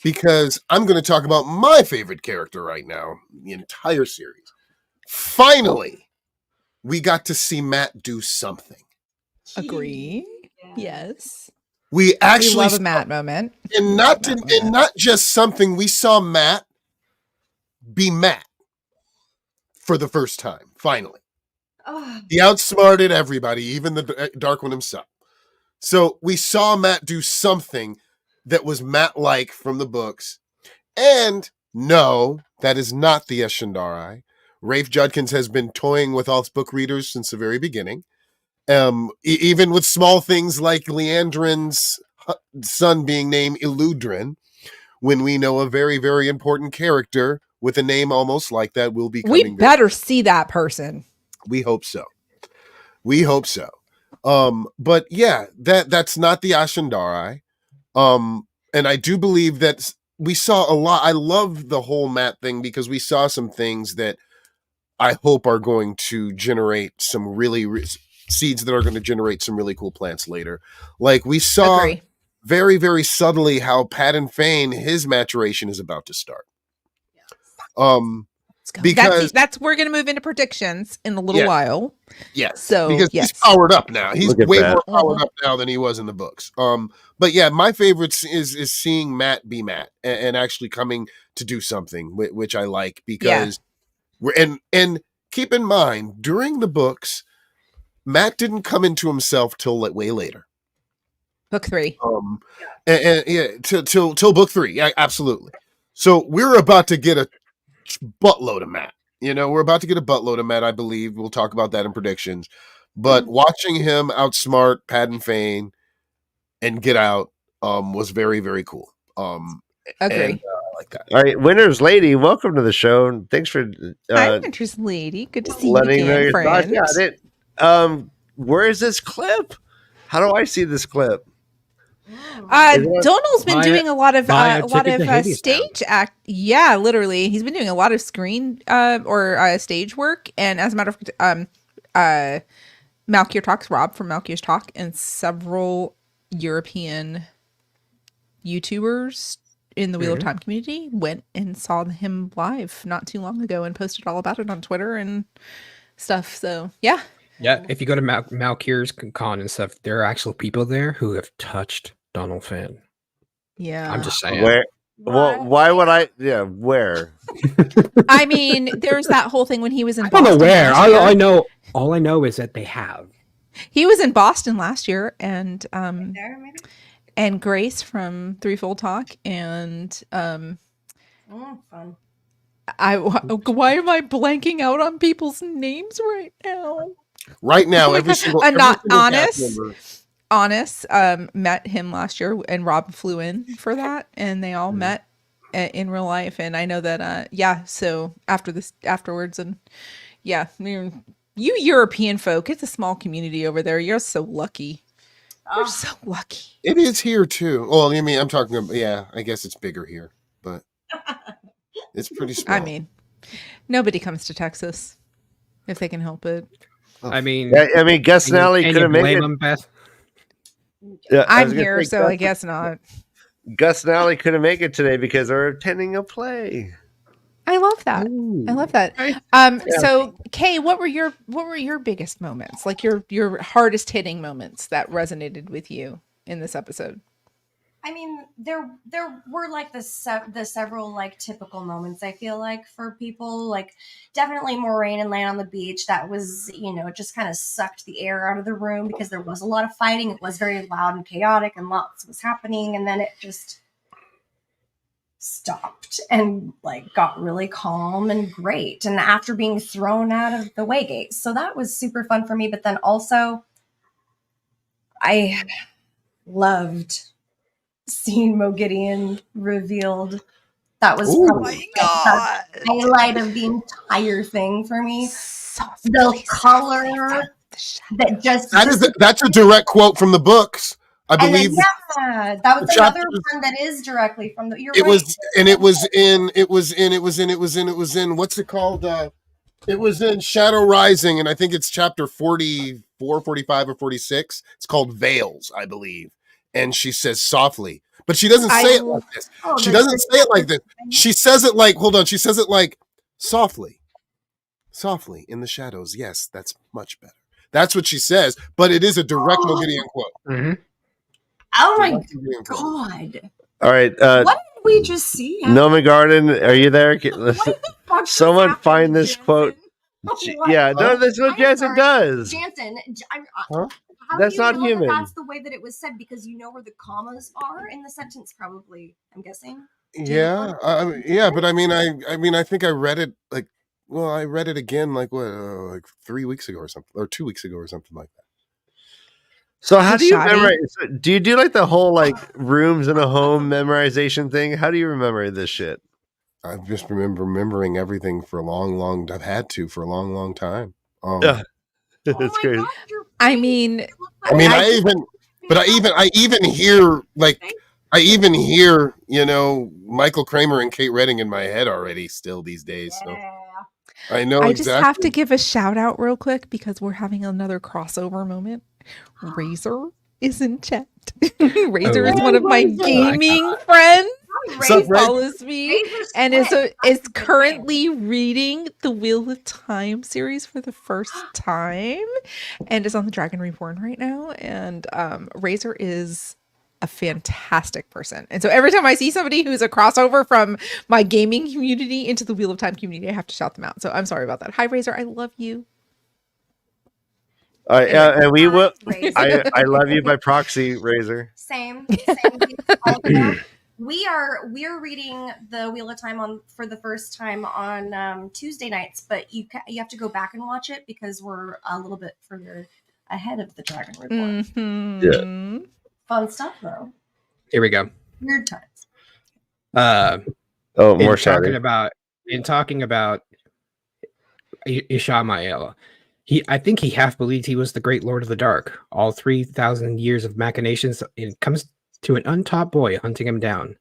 because I'm going to talk about my favorite character right now, the entire series. Finally, we got to see Matt do something. Agree. Yes. We actually We love a Matt moment. and not just something. We saw Matt be Matt for the first time. Finally, Oh, he outsmarted everybody, even the Dark One himself. So we saw Matt do something that was Matt-like from the books. And no, that is not the Eshendari. Rafe Judkins has been toying with all book readers since the very beginning. Even with small things like Leandrin's son being named Eludrin, when we know a very, very important character with a name almost like that will be coming. We better see that person. We hope so. We hope so. But yeah, that's not the Ashendari. And I do believe that we saw a lot. I love the whole Matt thing because we saw some things that I hope are going to generate some seeds that are going to generate some really cool plants later. Like we saw Agree. very, very subtly how Padan Fane, his maturation is about to start. Let's go. Because that's we're gonna move into predictions in a little Yeah. while. yes, So, because yes. he's powered up now. He's Look at way that. more powered up now than he was in the books. But yeah, my favorites is seeing Matt be Matt and actually coming to do something, which I like because and keep in mind during the books, Matt didn't come into himself till way later. Book 3. And yeah, till book 3, yeah, absolutely. So we're about to get a buttload of Matt. We're about to get a buttload of Matt. I believe we'll talk about that in predictions. But watching him outsmart Padan Fane and get out was very, very cool. Agree. And, I like that. All right, Winner's Lady, welcome to the show. And thanks for Hi, Winter's Lady. Good to see you letting know again, your thoughts. friend. Yeah, where is this clip? How do I see this clip? Donald's been doing a lot of ticket to Hades stage act. Yeah, literally, he's been doing a lot of screen or stage work. And as a matter of fact, Malkier Talks, Rob from Malkier's Talk, and several European YouTubers in the Wheel of Time community went and saw him live not too long ago and posted all about it on Twitter and stuff. So yeah. Yeah, if you go to Malkier's con and stuff, there are actual people there who have touched Donald Finn. Yeah. I'm just saying. Where? Well, why would I? Yeah, where? I mean, there's that whole thing when he was in I don't Boston know where. last year. All I know is that they have. He was in Boston last year, and There, maybe? and Grace from Threefold Talk, and Fun. why am I blanking out on people's names right now? Right now, every single Not every single honest. cast member- Honest met him last year, and Rob flew in for that, and they all met in real life. And I know that so afterwards, and yeah, you European folk, it's a small community over there. You're so lucky. You're so lucky. It is here too. Well, I mean, I'm talking about, yeah, I guess it's bigger here, but it's pretty small. I mean, nobody comes to Texas if they can help it. I mean, Gus Nally can you couldn't make blame it. him, Beth? Yeah, I was I'm gonna here, say, so I guess not. Gus Nally couldn't make it today because they're attending a play. I love that. I love that. So Kay, what were your biggest moments? Like your hardest hitting moments that resonated with you in this episode? I mean, there were like the several like typical moments, I feel like, for people. Like definitely Moraine and Land on the Beach. That was, it just kind of sucked the air out of the room because there was a lot of fighting. It was very loud and chaotic and lots was happening. And then it just stopped and like got really calm and great. And after being thrown out of the Waygate. So that was super fun for me. But then also I loved seeing Mogideon revealed. That was probably the highlight of the entire thing for me. The color that that's a direct quote from the books, I believe. That was another one that is directly from the. It was in what's it called? It was in Shadow Rising, and I think it's chapter 44, 45, or 46. It's called Veils, I believe. And she says softly, but she doesn't say it like this. She doesn't say it like this. She says it like, hold on. She says it like softly in the shadows. Yes, that's much better. That's what she says, but it is a direct Mogideon quote. Mm-hmm. Oh my god! All right, what did we just see? Noma Garden, are you there? Someone find this Jansen? quote. Yeah, no, that's what Jansen does. Jansen, Huh? how That's do you not know that human. that's the way that it was said because you know where the commas are in the sentence. Probably, I'm guessing. Yeah, but I mean, I think I read it like, well, I read it again like 3 weeks ago or something, or 2 weeks ago or something like that. So how do you Shoddy. memorize? Do you do like the whole like rooms in a home memorization thing? How do you remember this shit? I just remembering everything for a long. I've had to for a long time. Yeah. That's crazy. I mean, I even hear Michael Kramer and Kate Redding in my head already still these days. So I know I just have exactly. to give a shout out real quick because we're having another crossover moment. Razor is in chat. Razor is one of my gaming friends. Sup, He Ray? follows me and is currently reading the Wheel of Time series for the first time and is on the Dragon Reborn right now. And Razor is a fantastic person. And so every time I see somebody who's a crossover from my gaming community into the Wheel of Time community, I have to shout them out. So I'm sorry about that. Hi, Razor. I love you. And we will. Razor. I love you by proxy, Razor. Same. All of you. We are reading the Wheel of Time for the first time on Tuesday nights, but you have to go back and watch it because we're a little bit further ahead of the Dragon Reborn. Mm-hmm. Fun stuff though. Here we go. Weird times. More talking about Ishamael. I think he half believed he was the great Lord of the Dark. All 3,000 years of machinations, it comes to an untaught boy hunting him down.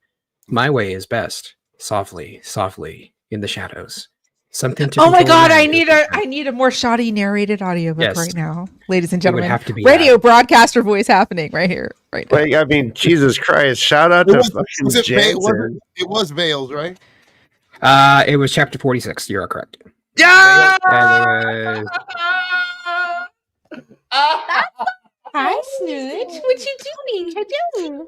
My way is best. Softly, softly, in the shadows. Something to. Oh my control God! man I need a more shoddy narrated audiobook right now, ladies and It would gentlemen. have to be Radio broadcaster voice happening right here, right now. Like, I mean, Jesus Christ! Shout out to fucking Jansen. It was Veils, right? It was chapter 46. You're correct. Yeah. Hi, Snooch. What you doing?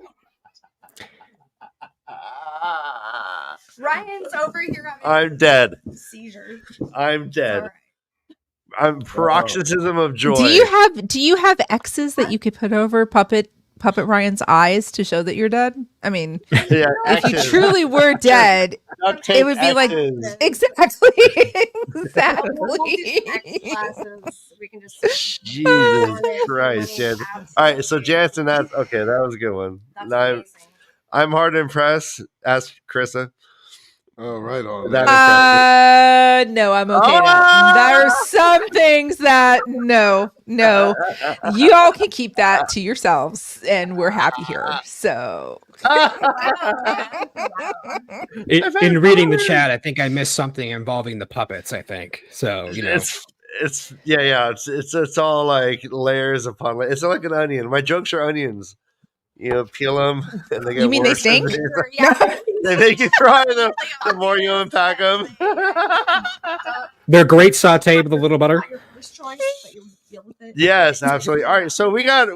Ryan's over here. I'm dead. Seizure. I'm dead. All right. I'm paroxysm of joy. Do you have X's that you could put over Puppet Ryan's eyes to show that you're dead? I mean, Yeah, if you X's. truly were dead, Duct tape it would be like X's. exactly. We'll do some X classes. We can just Jesus Christ, Jansen. All right, so Jansen, that was a good one. That's Now, amazing. I'm hard to impress. Ask Krista. Oh, right on. That No, I'm okay now. There are some things that no. You all can keep that to yourselves, and we're happy here. So In reading the chat, I think I missed something involving the puppets. I think so. You know, it's all like layers upon layers. It's like an onion. My jokes are onions. You know, peel them, and they get You mean they worse. stink? They make you cry the more you unpack them. they're great sauté with a little butter. Not your first choice, but you'll deal with it. Yes, absolutely. All right, so we got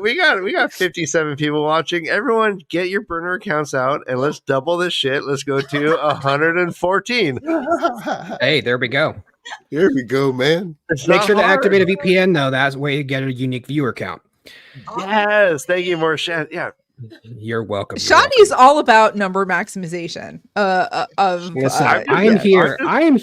57 people watching. Everyone, get your burner accounts out and let's double this shit. Let's go to 114. Hey, there we go. Here we go, man. It's Make not sure to hard. activate a VPN though. That's the way you get a unique viewer count. Yes, thank you, Marsha. Yeah, You're welcome. Shawnee is all about number maximization. Listen, Yeah. I'm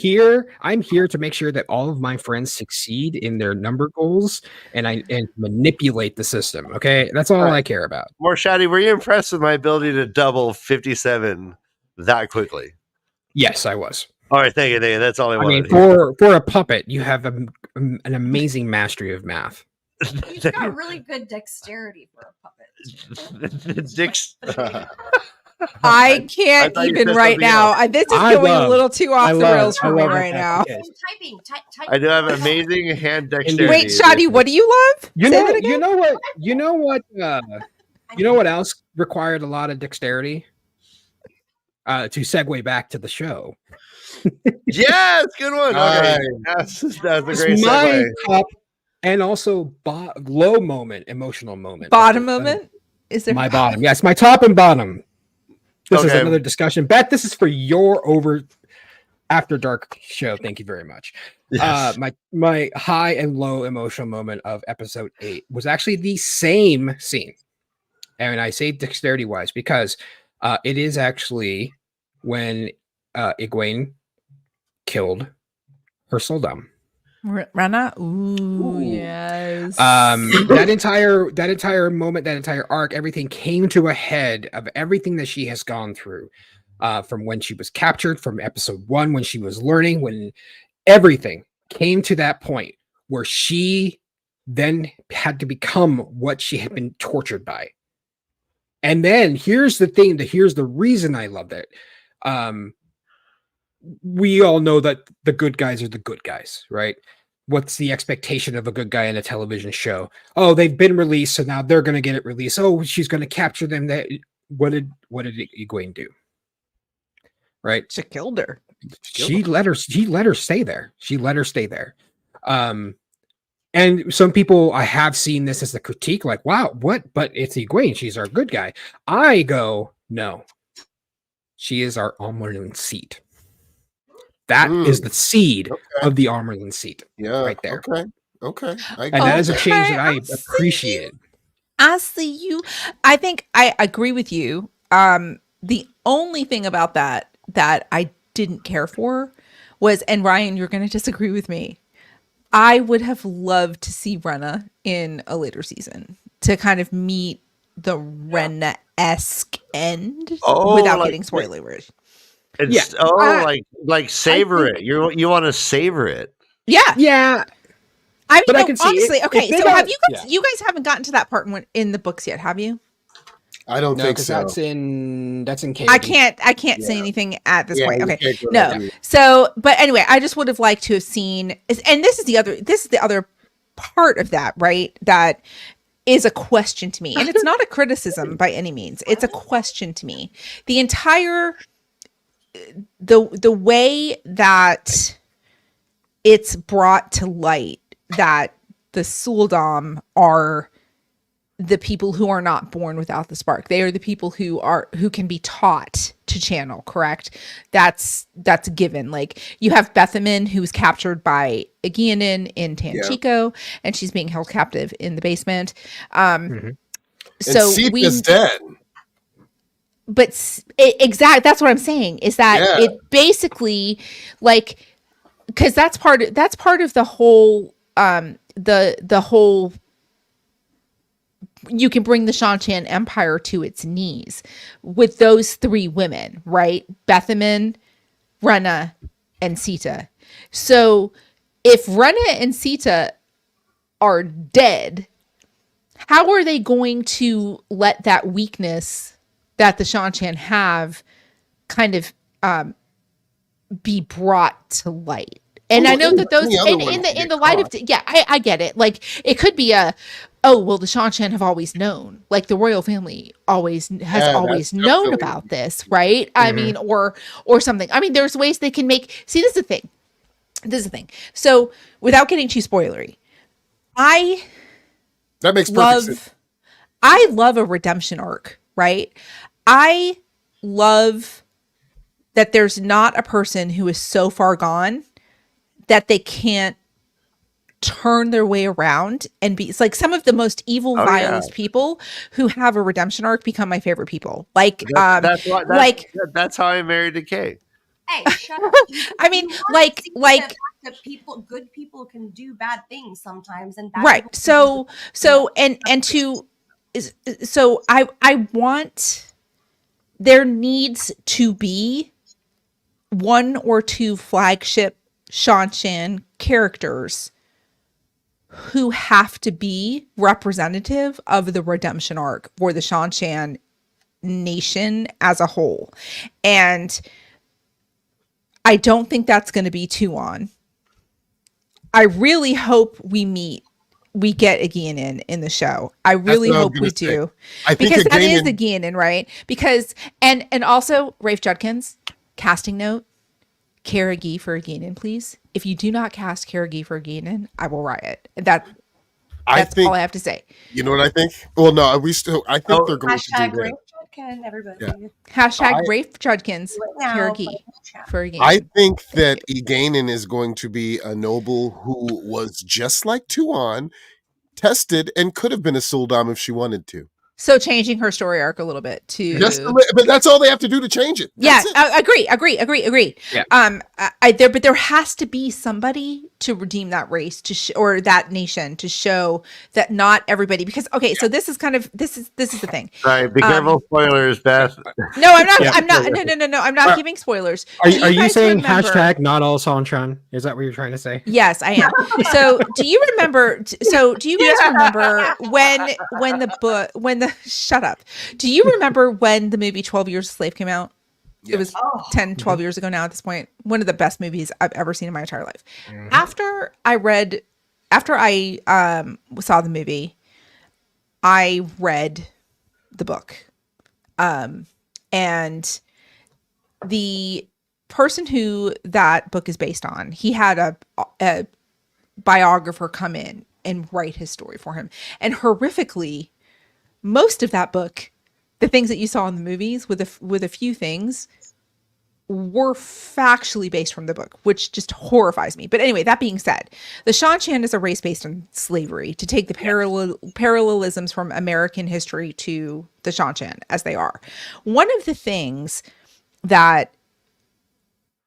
here to make sure that all of my friends succeed in their number goals and manipulate the system. Okay, that's all I care about. Marshadi, were you impressed with my ability to double 57 that quickly? Yes, I was. All right, thank you. That's all I I wanted. mean, for a puppet, you have an amazing mastery of math. You've got really good dexterity for a puppet. Dick's. I can't thought you even said right something now. else. This is I going love- a little too off the rails for me right now. Typing. I do have amazing hand dexterity. Wait, Shadi, what do you love? You Say know, that again? you know what else required a lot of dexterity? To segue back to the show. Yes, good one. Okay. Nice. That's a great It's my segue. top and also low moment, emotional moment. Bottom That's moment? Is there my bottom? Yes, my top and bottom. This is Okay. another discussion. Beth, this is for your after dark show. Thank you very much. Yes. My high and low emotional moment of episode 8 was actually the same scene. And I say dexterity wise because it is actually when Egwene killed her Soldam. Rana? Ooh, yes. That entire moment, that entire arc, everything came to a head of everything that she has gone through, from when she was captured, from episode 1, when she was learning, when everything came to that point where she then had to become what she had been tortured by. And then here's the thing, here's the reason I love that. we all know that the good guys are the good guys, right? What's the expectation of a good guy in a television show? Oh, they've been released, so now they're going to get it released. Oh, she's going to capture them. That what did Egwene do? Right? She killed her. She let her stay there. She let her stay there. And some people, I have seen this as a critique, like, wow, what? But it's Egwene. She's our good guy. I go, no. She is our Amyrlin seat. That is the seed of the Amyrlin seat. Yeah. Right there. Okay. And that is a change that I appreciated. Honestly, I think I agree with you. The only thing about that I didn't care for was, and Ryan, you're going to disagree with me, I would have loved to see Rhenna in a later season to kind of meet the Rhenna-esque end without getting spoilers. It's like savor it. You want to savor it. Yeah. I mean, But I can see honestly, it. okay. If they So don't- have you guys haven't gotten to that part in the books yet, have you? I don't No, think because so. that's in KD. I can't say anything at this point. we Okay. can't go No. there. So, but anyway, I just would have liked to have seen, and this is the other part of that, right? That is a question to me. And it's not a criticism by any means. It's a question to me. The entire the way that it's brought to light that the Suldam are the people who are not born without the spark. They are the people who can be taught to channel, correct? That's a given. Like, you have Bethamin, who's captured by Aegeanin in Tanchico, and she's being held captive in the basement. So And Sita's dead. but exactly, that's what I'm saying, is that it basically, like, because that's part of the whole the whole, you can bring the Shan-Chan Empire to its knees with those three women, right? Bethamin, Rhenna, and Sita. So if Rhenna and Sita are dead, how are they going to let that weakness that the Shan-Chan have kind of be brought to light? And I know that those in the light of, I get it. Like, it could be the Shan-Chan have always known, like the royal family has always known about this, right? I mean, or something. I mean, there's ways they can make, see, this is the thing. So without getting too spoilery, That makes perfect sense. I love a redemption arc, right? I love that there's not a person who is so far gone that they can't turn their way around and be, it's like some of the most evil, vilest people who have a redemption arc become my favorite people. Like, That's how I married Decay. Hey, shut up. I mean, good people can do bad things sometimes, and right. So I want, there needs to be one or two flagship Shan-Chan characters who have to be representative of the redemption arc for the Shan-Chan nation as a whole. And I don't think that's going to be Tuon. I really hope we get Aegeanin in the show. I really hope we do. I think because that is Aegeanin, right? Because, and also, Rafe Judkins, casting note, Cara Gee for Aegeanin, please. If you do not cast Cara Gee for Aegeanin, I will riot. That's all I have to say. You know what I think? Well, no, I think they're going to do that. Rafe Judkins, everybody. Yeah. Rafe Judkins, Cara Gee for Aegeanin. I think that Aegeanin is going to be a noble who was just like Tuon, tested, and could have been a Suldam if she wanted to. So changing her story arc a little bit to, but that's all they have to do to change it. Agree. Yeah. But there has to be somebody to redeem that race or that nation to show that not everybody. Because so this is the thing. All right, be careful, spoilers, Beth. No, I'm not. I'm not. No. I'm not giving spoilers. Are you saying hashtag not all Shan-Chan? Is that what you're trying to say? Yes, I am. So do you remember? So do you guys remember when the shut up? Do you remember when the movie 12 Years a Slave came out? It was Oh. 10, 12 years ago now at this point. One of the best movies I've ever seen in my entire life. Mhm. After I saw the movie, I read the book. And the person who that book is based on, he had a biographer come in and write his story for him. And horrifically, most of that book, the things that you saw in the movies with a few things, were factually based from the book, which just horrifies me. But anyway, that being said, the Shan-Chan is a race based on slavery, to take the parallelisms from American history to the Shan-Chan as they are. One of the things that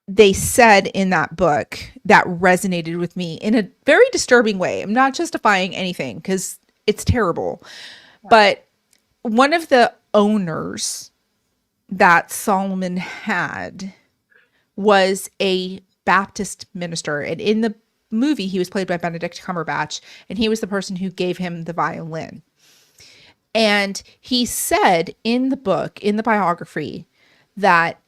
they said in that book that resonated with me in a very disturbing way. I'm not justifying anything because it's terrible. But one of the owners that Solomon had was a Baptist minister. And in the movie, he was played by Benedict Cumberbatch, and he was the person who gave him the violin. And he said in the book, in the biography, that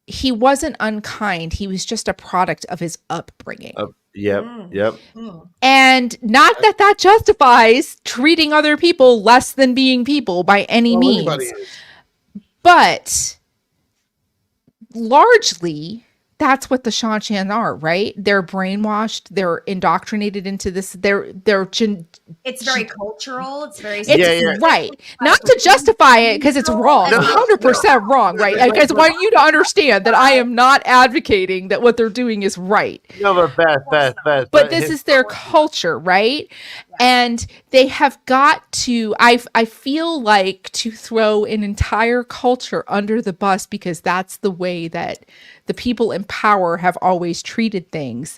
he wasn't unkind. He was just a product of his upbringing. Yep. Mm. And not that that justifies treating other people less than being people by any Well, means. anybody is. But largely, that's what the Shan-Chan are, right? They're brainwashed. They're indoctrinated into this. It's very cultural. It's very. It's right. Not to justify it because it's wrong. No. 100% wrong, right? I just want you to understand that I am not advocating that what they're doing is right. No, but Beth. But this is their culture, right? And they have got to, I feel like, to throw an entire culture under the bus because that's the way that the people in power have always treated things.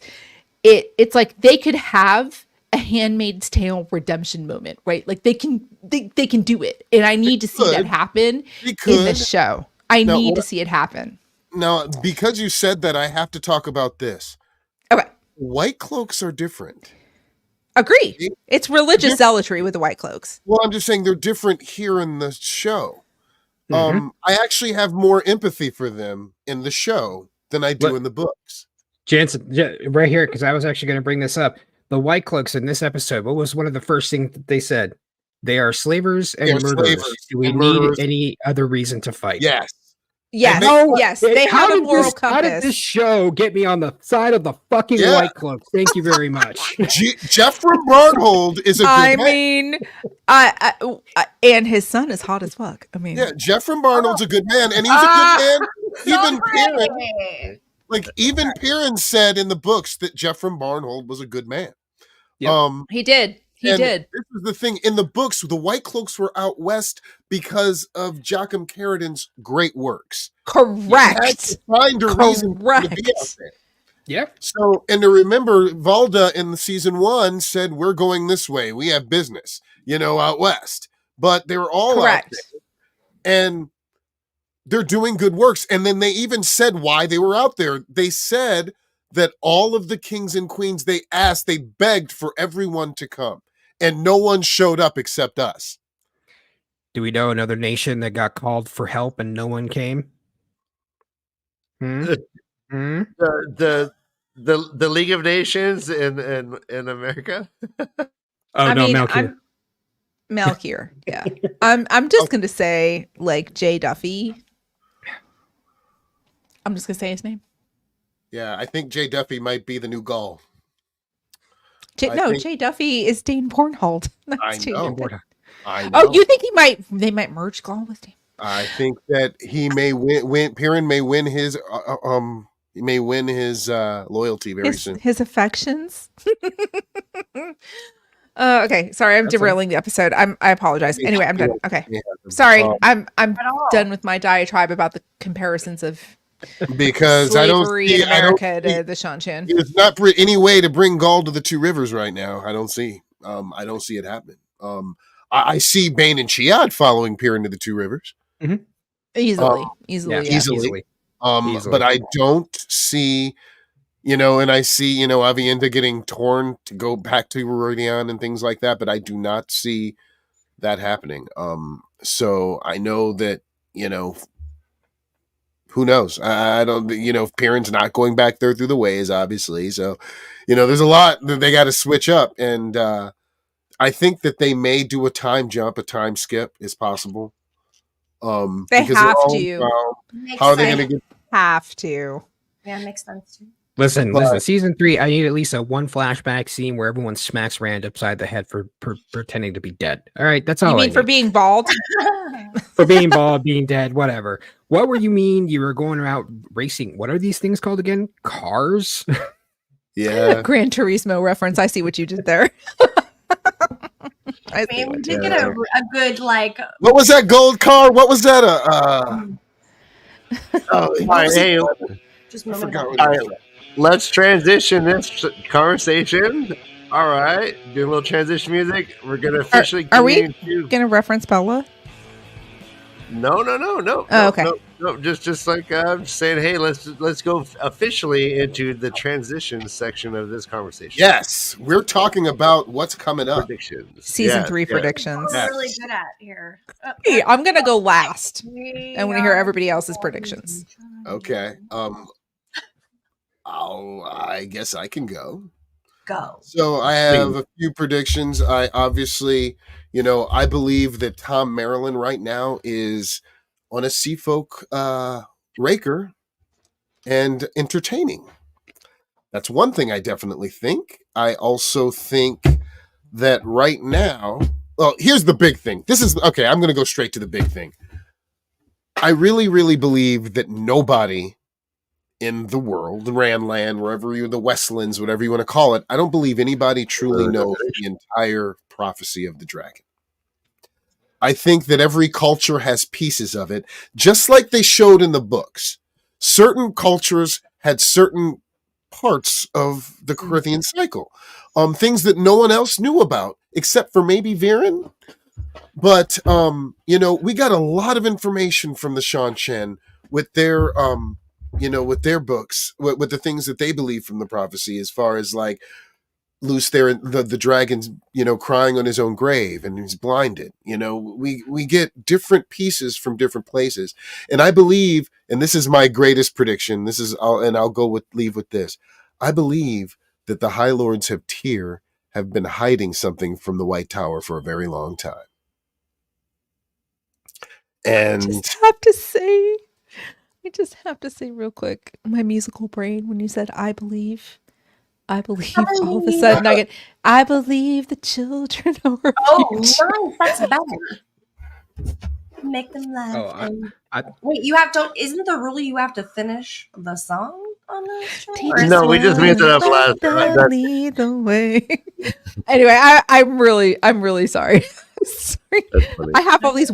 It's like they could have a Handmaid's Tale redemption moment, right? Like they can do it. And I need to see that happen in this show. I need to see it happen. Now, because you said that, I have to talk about this. Okay. White cloaks are different. Agree. It's religious zealotry with the White Cloaks. Well, I'm just saying they're different here in the show. I actually have more empathy for them in the show than I do in the books. Jansen, right here, because I was actually going to bring this up. The White Cloaks in this episode, what was one of the first things that they said? They are slavers and murderers. Do we need any other reason to fight? Yes. Yes. Yes. They have a moral compass. How did this show get me on the side of the fucking White Cloaks? Thank you very much. Jeffrey Barnhold is a good man. And his son is hot as fuck. I mean, yeah, Jeffrey Barnold's a good man, and he's a good man. Even Perrin said in the books that Jeffrey Barnhold was a good man. Yep. He did. He did. This is the thing. In the books, the White Cloaks were out west because of Joachim Carradin's great works. Correct. He had to find a reason to be out there. Yeah. So, and to remember, Valda in season 1 said, "We're going this way. We have business, out west." But they were all out there, and they're doing good works. And then they even said why they were out there. They said that all of the kings and queens they begged for everyone to come, and no one showed up except us. Do we know another nation that got called for help and no one came? The League of Nations in America. Melchior. Melchior. Yeah. I'm just gonna say Jay Duffy. I'm just gonna say his name. Yeah, I think Jay Duffy might be the new Gaul. Jay Duffy is Dane Bornhold. I know. Oh, you think they might merge Gaul with Dane? I think that he may Perrin may win his loyalty very soon. His affections. Okay, sorry, I'm derailing the episode. I apologize. Anyway, I'm done. Okay, sorry, I'm done with my diatribe about the comparisons of because slavery in America to the Shan-Chan. There's not any way to bring Gaul to the Two Rivers right now. I don't see it happening. I see Bane and Chiad following Perrin to the Two Rivers. Mm-hmm. Easily. But I don't see, and I see, Avienda getting torn to go back to Rhuidean and things like that, but I do not see that happening. So I know that, who knows? I don't, Perrin's not going back there through the ways, obviously. So, there's a lot that they got to switch up. And I think that they may do a time jump, a time skip is possible. They because have they're all to. around. How are they going to get? Have to. Yeah, makes sense too. Listen, season 3, I need at least one flashback scene where everyone smacks Rand upside the head for pretending to be dead. All right, that's all. You mean for being bald? For being bald, being dead, whatever. What were you mean? You were going around racing. What are these things called again? Cars? Yeah. Gran Turismo reference. I see what you did there. I mean, we did get a good like. What was that gold car? What was that? All right, hey, Just I forgot what all it right, was. let's transition this conversation. All right, do a little transition music. We're gonna officially. Are we into... gonna reference Bella? No. Oh, okay. No, just like saying, hey, let's go officially into the transition section of this conversation. Yes, we're talking about what's coming up. Predictions. Season Yes, 3 yes. predictions. We're really good at here. Hey, I'm gonna go last. I want to hear everybody else's predictions. Okay. I guess I can go. Go. So I have a few predictions. I obviously, I believe that Tom Maryland right now is on a Seafolk raker and entertaining. That's one thing I definitely think. I also think that right now, well, here's the big thing. I'm going to go straight to the big thing. I really, really believe that nobody in the world, the Randland, the Westlands, whatever you want to call it, I don't believe anybody truly knows the entire prophecy of the dragon. I think that every culture has pieces of it, just like they showed in the books. Certain cultures had certain parts of the Corinthian cycle, things that no one else knew about, except for maybe Viren. But, we got a lot of information from the Shan Chen with their, with their books, with the things that they believe from the prophecy, as far as like Luce there, the dragon's, crying on his own grave and he's blinded. We get different pieces from different places. And I believe, and this is my greatest prediction, I'll leave with this. I believe that the High Lords of Tyr have been hiding something from the White Tower for a very long time. And I just have to say real quick, my musical brain, when you said I believe all of a sudden I believe the children are our future. Nice, that's better. Make them laugh. Wait, isn't the rule you have to finish the song on the show? No, we just messed it up last time. Lead the way. Anyway, I'm really sorry. Sorry. I have all these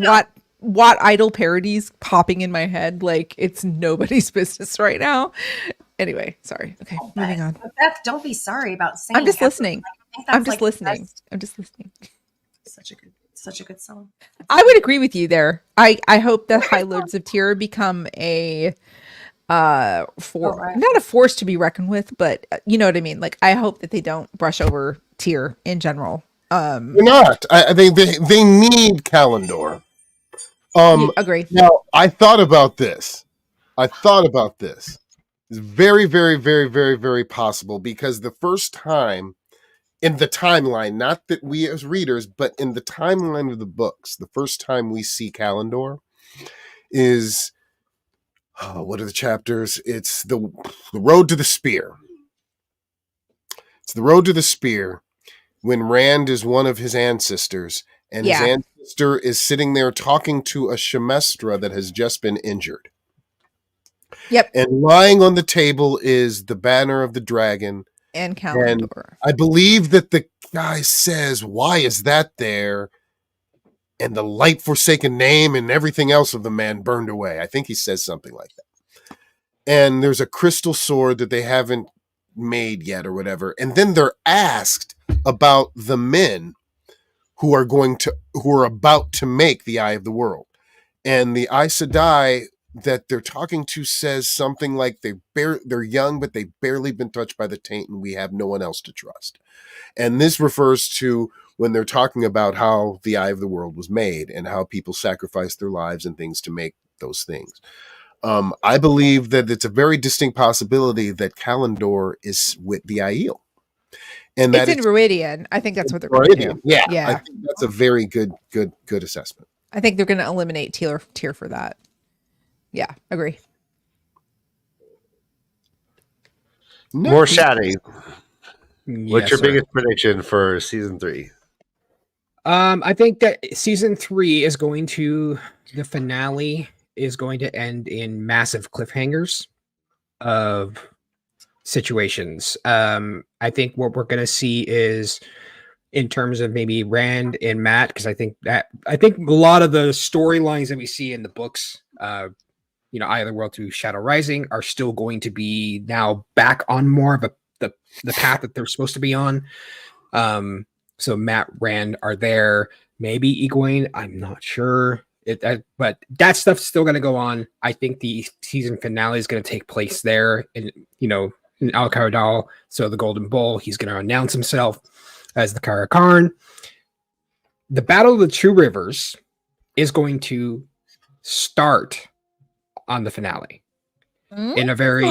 Watt Idol parodies popping in my head like it's nobody's business right now. Anyway, sorry. Okay, moving on. Beth, don't be sorry about singing. I'm just listening. I'm just listening. Such a good song. I would agree with you there. I hope that High Lords of Tyr become a not a force to be reckoned with, but you know what I mean. Like I hope that they don't brush over Tyr in general. They're not. They need Kalendor. Agree. Now, I thought about this. It's very, very, very, very, very possible because the first time in the timeline, not that we as readers, but in the timeline of the books, the first time we see Kalendor is, what are the chapters? It's the Road to the Spear. It's the Road to the Spear when Rand is one of his ancestors. And his ancestor is sitting there talking to a Shemestra that has just been injured. Yep. And lying on the table is the banner of the dragon. And Kalendor. And I believe that the guy says, why is that there? And the light forsaken name and everything else of the man burned away. I think he says something like that. And there's a crystal sword that they haven't made yet or whatever. And then they're asked about the men who are about to make the Eye of the World. And the Aes Sedai that they're talking to says something like they're young, but they've barely been touched by the taint and we have no one else to trust. And this refers to when they're talking about how the Eye of the World was made and how people sacrificed their lives and things to make those things. I believe that it's a very distinct possibility that Kalendor is with the Aiel. And It's that in Ruidian. I think that's what they're going to do. Yeah, Yeah. I think that's a very good assessment. I think they're going to eliminate Tyr for that. Yeah, agree. More Shaddy. Yes, What's your sir. biggest prediction for season 3? I think that season 3 is going to, the finale is going to end in massive cliffhangers of situations. I think what we're going to see is, in terms of maybe Rand and Matt, because I think a lot of the storylines that we see in the books, Eye of the World to Shadow Rising, are still going to be now back on more of the path that they're supposed to be on. So Matt, Rand are there. Maybe Egwene, I'm not sure. But that stuff's still going to go on. I think the season finale is going to take place there in Al Caradal. So the Golden Bull, he's going to announce himself as the Kara Karn. The Battle of the Two Rivers is going to start on the finale in a very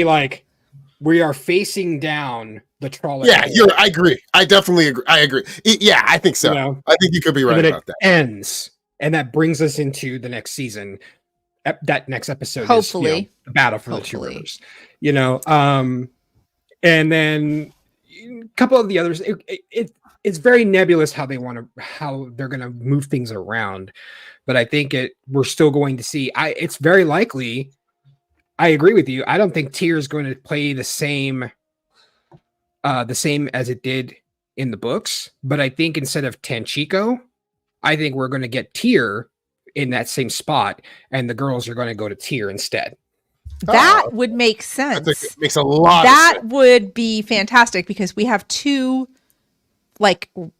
like, we are facing down the Trolloc. Yeah, I agree. I definitely agree. I agree. Yeah, I think so. I think you could be right about that. Ends, and that brings us into the next season. That next episode Hopefully. is the Battle for the Two Rivers. And then a couple of the others. It's very nebulous how they're going to move things around, but I think we're still going to see. It's very likely. I agree with you. I don't think Tyr is going to play the same as it did in the books, but I think instead of Tanchico, I think we're going to get Tyr in that same spot, and the girls are going to go to Tyr instead. That would make sense. That makes a lot of That sense. would be fantastic because we have two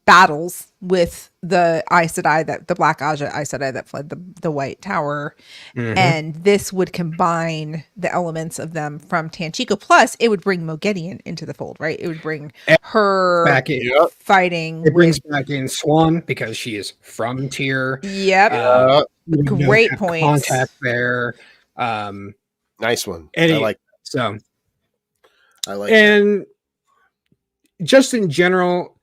battles with the Aes Sedai, the Black Aes Sedai that fled the White Tower, and this would combine the elements of them from Tanchico. Plus, it would bring Moghedien into the fold, right? It would bring her back in fighting. It brings back in Swan because she is from Tyr. Yep. Great point. Contact there. Nice one. I like that. So. I like and that. Just in general,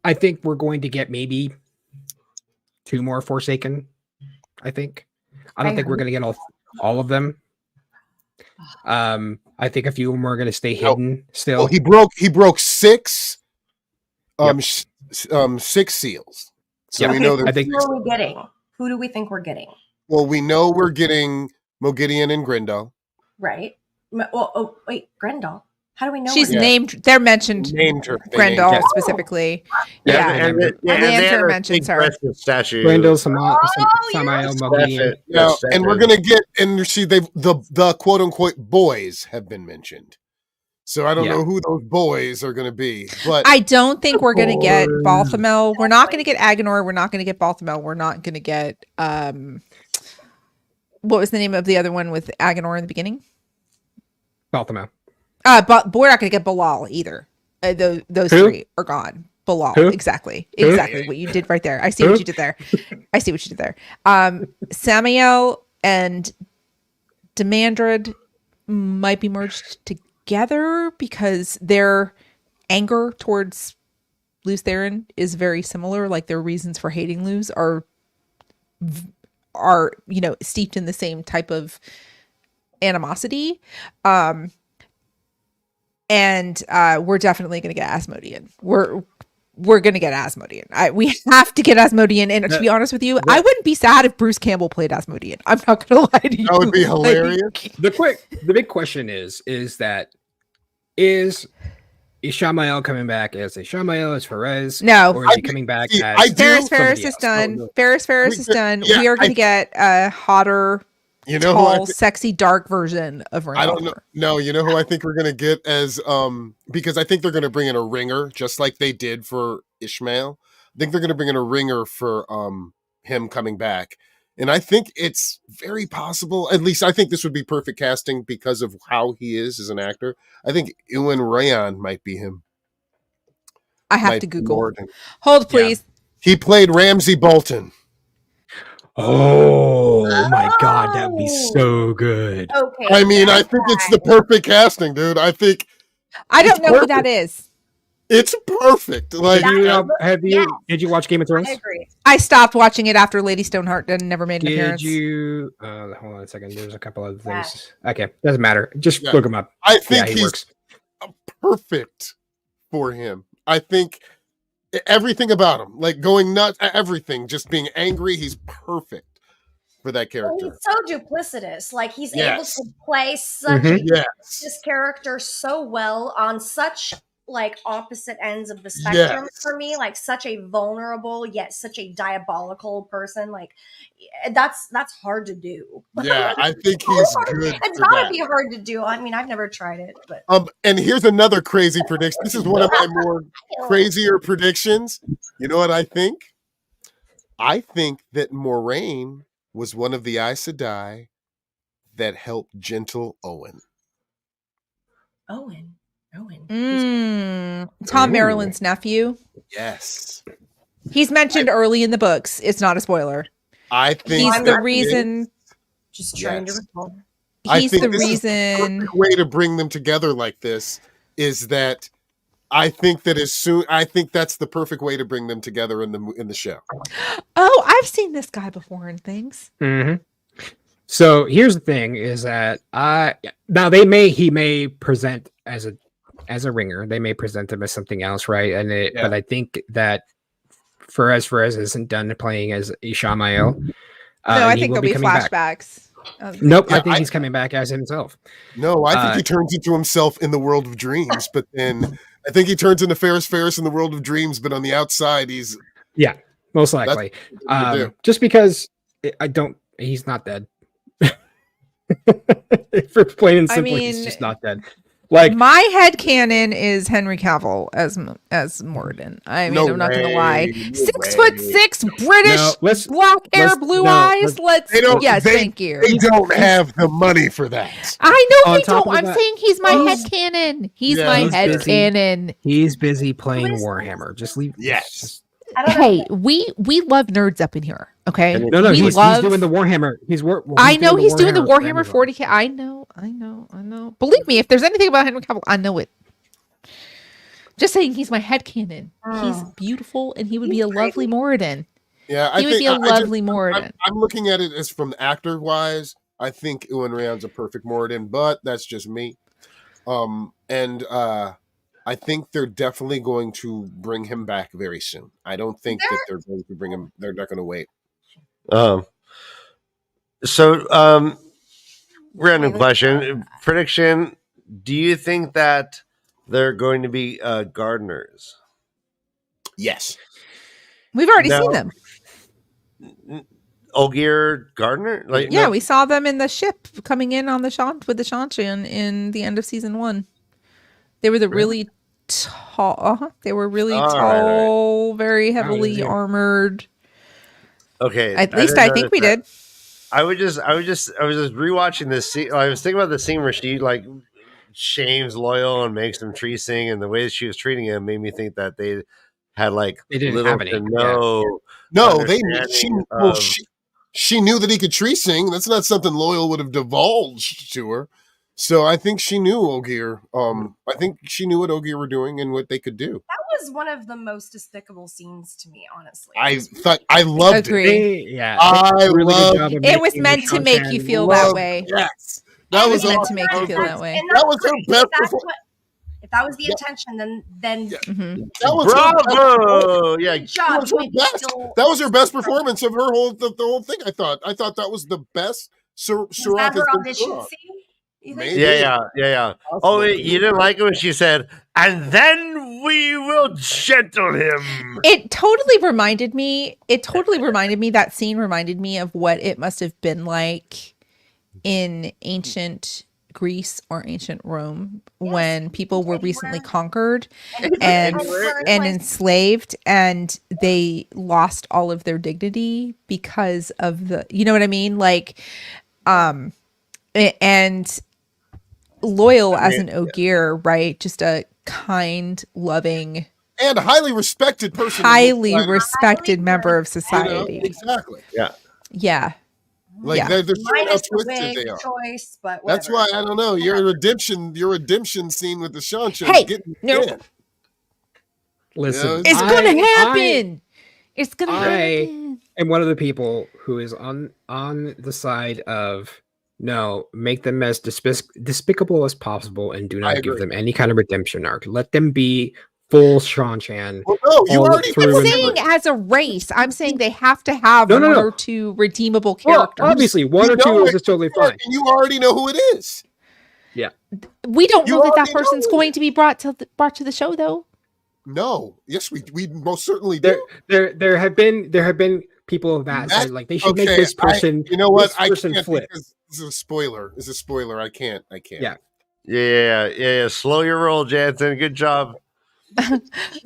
I think we're going to get maybe 2 more Forsaken. I think. I don't think we're going to get all of them. I think a few of them are going to stay hidden still. Well, he broke 6 6 seals. So we know that. Who are we getting? Who do we think we're getting? Well, we know we're getting Moghedien and Grendel. Right. Well, wait, Grendel. How do we know she's named? They're mentioned. Named her. Grendel specifically. Yeah, and the answer mentions her. Statue. Grendel, Samael, Moghedien. And we're gonna get and see the quote unquote boys have been mentioned. So I don't know who those boys are going to be, but I don't think we're going to get Balthamel. We're not going to get Agenor. We're not going to get Balthamel. We're not going to get what was the name of the other one with Agenor in the beginning? Balthamel. But we're not going to get Balal either. Those Who? 3 are gone. Balal, Who? exactly Who? what you did right there. I see what you did there. Samael and Demandred might be merged together because their anger towards Lews Therin is very similar. Like their reasons for hating Lews are steeped in the same type of animosity. And we're definitely going to get Asmodean. We're going to get Asmodean. We have to get Asmodean. And to be honest with you, I wouldn't be sad if Bruce Campbell played Asmodean. I'm not going to lie to you. That would be hilarious. The big question is Ishamael coming back as Ishamael, as Ferez? No. Or is he coming back as Ferris is done. Ferris is done. We are going to get a hotter, tall, sexy, dark version of Rain. I don't know. No, you know who I think we're going to get as because I think they're going to bring in a ringer just like they did for Ishmael. I think they're going to bring in a ringer for him coming back. And I think it's very possible, at least I think this would be perfect casting because of how he is as an actor. I think Ewan Rayan might be him. I have to Google. Hold, please. Yeah. He played Ramsay Bolton. Oh my god, that'd be so good. Okay. I mean, I think it's the perfect casting, dude. I think I don't It's know who that is. it's perfect. Like, Did you watch Game of Thrones? I agree. I stopped watching it after Lady Stoneheart and never made an appearance. Did you? Hold on a second. There's a couple other things. Okay, doesn't matter. Just Yeah. look him up. I think he he's works. perfect for him. I think everything about him, like going nuts, everything, just being angry, he's perfect for that Well, character. he's so duplicitous. Like he's Yes. able to play such Mhm. a Yes. this character so well on such like opposite ends of the spectrum Yes. for me, like such a vulnerable yet such a diabolical person. Like that's hard to do. Yeah, I think he's good It's for gotta that. be hard to do. I mean, I've never tried it, but And here's another crazy prediction. This is one of my more crazier predictions. You know what I think? I think that Moraine was one of the Aes Sedai that helped Gentle Owen. Owen. Tom Ooh. Maryland's nephew. Yes. He's mentioned early in the books. It's not a spoiler. I think He's I'm the not reason. Just trying Yes. to recall. I He's think the this is reason. perfect way to bring them together like this is that I think that's the perfect way to bring them together in the show. Oh, I've seen this guy before in things. hmm So here's the thing: is that now he may present as a ringer. They may present him as something else, right? But I think that Ferez isn't done playing as Ishamael. No, I and he think will there'll be coming back. flashbacks. Nope, Yeah, I think he's coming back as himself. No, I think he turns into himself in the world of dreams, but then I think he turns into Ferris in the world of dreams, but on the outside he's Most likely. do. Just because he's not dead. For plain and I simple, mean, he's just not dead. Like My headcanon is Henry Cavill as Moradin. I mean, No I'm not gonna way, lie. no 6'6", British, No, let's- black hair, let's- blue no, eyes. Let's They don't- yes, they- thank you. They don't have the money for that. I know On they top don't. of I'm that- saying he's my He's- headcanon. He's Yeah, my he's busy. headcanon. he's busy playing Who is- Warhammer. Just leave. Yes. just- I don't know. Hey, we love nerds up in here. Okay. no, We he's love- doing the Warhammer. I know he's doing the for Warhammer Amazon. 40K. I know. Believe me, if there's anything about Henry Cavill, I know it. Just saying, he's my headcanon. He's beautiful, and he would be a lovely Moradin. Yeah, I He would think be a I just- lovely Moradin. I'm looking at it as from actor wise. I think Ewan Rand's a perfect Moradin, but that's just me. I think they're definitely going to bring him back very soon. I don't think that they're going to bring him. They're not going to wait. Random question. Prediction. Do you think that they're going to be gardeners? Yes. We've already No. seen them. Ogier Gardner? Like Yeah, no- we saw them in the ship coming in on the with the Shanshan in the end of season 1. They were the really tall. They were really All right, tall, very heavily yeah. armored. Okay. At least didn't I think notice we that. did. I was just rewatching this scene. I was thinking about the scene where she like shames Loyal and makes him tree sing, and the way she was treating him made me think that they had like They didn't little have any, to yeah. no. No, Understanding of- she knew that he could tree sing. That's not something Loyal would have divulged to her. So I think she knew Ogier. I think she knew what Ogier were doing and what they could do. That was one of the most despicable scenes to me, honestly. I loved Agree. it. Yeah, I they did a really good love- job of It was making meant to make you Shan- feel that Love- way. Yes. That It was was meant awesome. to make you feel that way. That was her best If that was the intention, then Mhm. That was her best Bravo! Yeah, good job. That was her Maybe best. still- That was her best performance of her the whole thing. I thought that was the best. Was that her audition scene? You think? Maybe. yeah. Oh, wait, you didn't like it when she said, "And then we will gentle him." It totally reminded me. That scene reminded me of what it must have been like in ancient Greece or ancient Rome when people were recently conquered and enslaved, and they lost all of their dignity because of the, you know what I mean? Like, and Loyal as an Ogier, right? Just a kind, loving, And a highly respected person. highly respected member of You know, society. exactly. Yeah. Yeah. Like Yeah. they're showing how Minus the twisted wig they are. choice, but That's whatever. why I don't know. Your redemption scene with the Sean show Hey, is getting no. dead. Listen, It's gonna happen. It's gonna I- happen. am one of the people who is on the side of no, make them as despicable as possible and do I not give agree. them any kind of redemption arc. Let them be full Sean Chan. Well, no, you all already through I'm and saying through. as a race, I'm saying they have to have No, no, one no. or two redeemable Well, characters. obviously, one You or know two is it. just totally fine. And you already know who it is. We don't You know that already know person's it. going to be brought to the show, though. No, yes, we most certainly do. There have been people of that That- side, like they should make okay, this person. You know what? this I person can't flip. because this is a spoiler. It's a spoiler. I can't. Yeah. Yeah. Slow your roll, Jansen. Good job.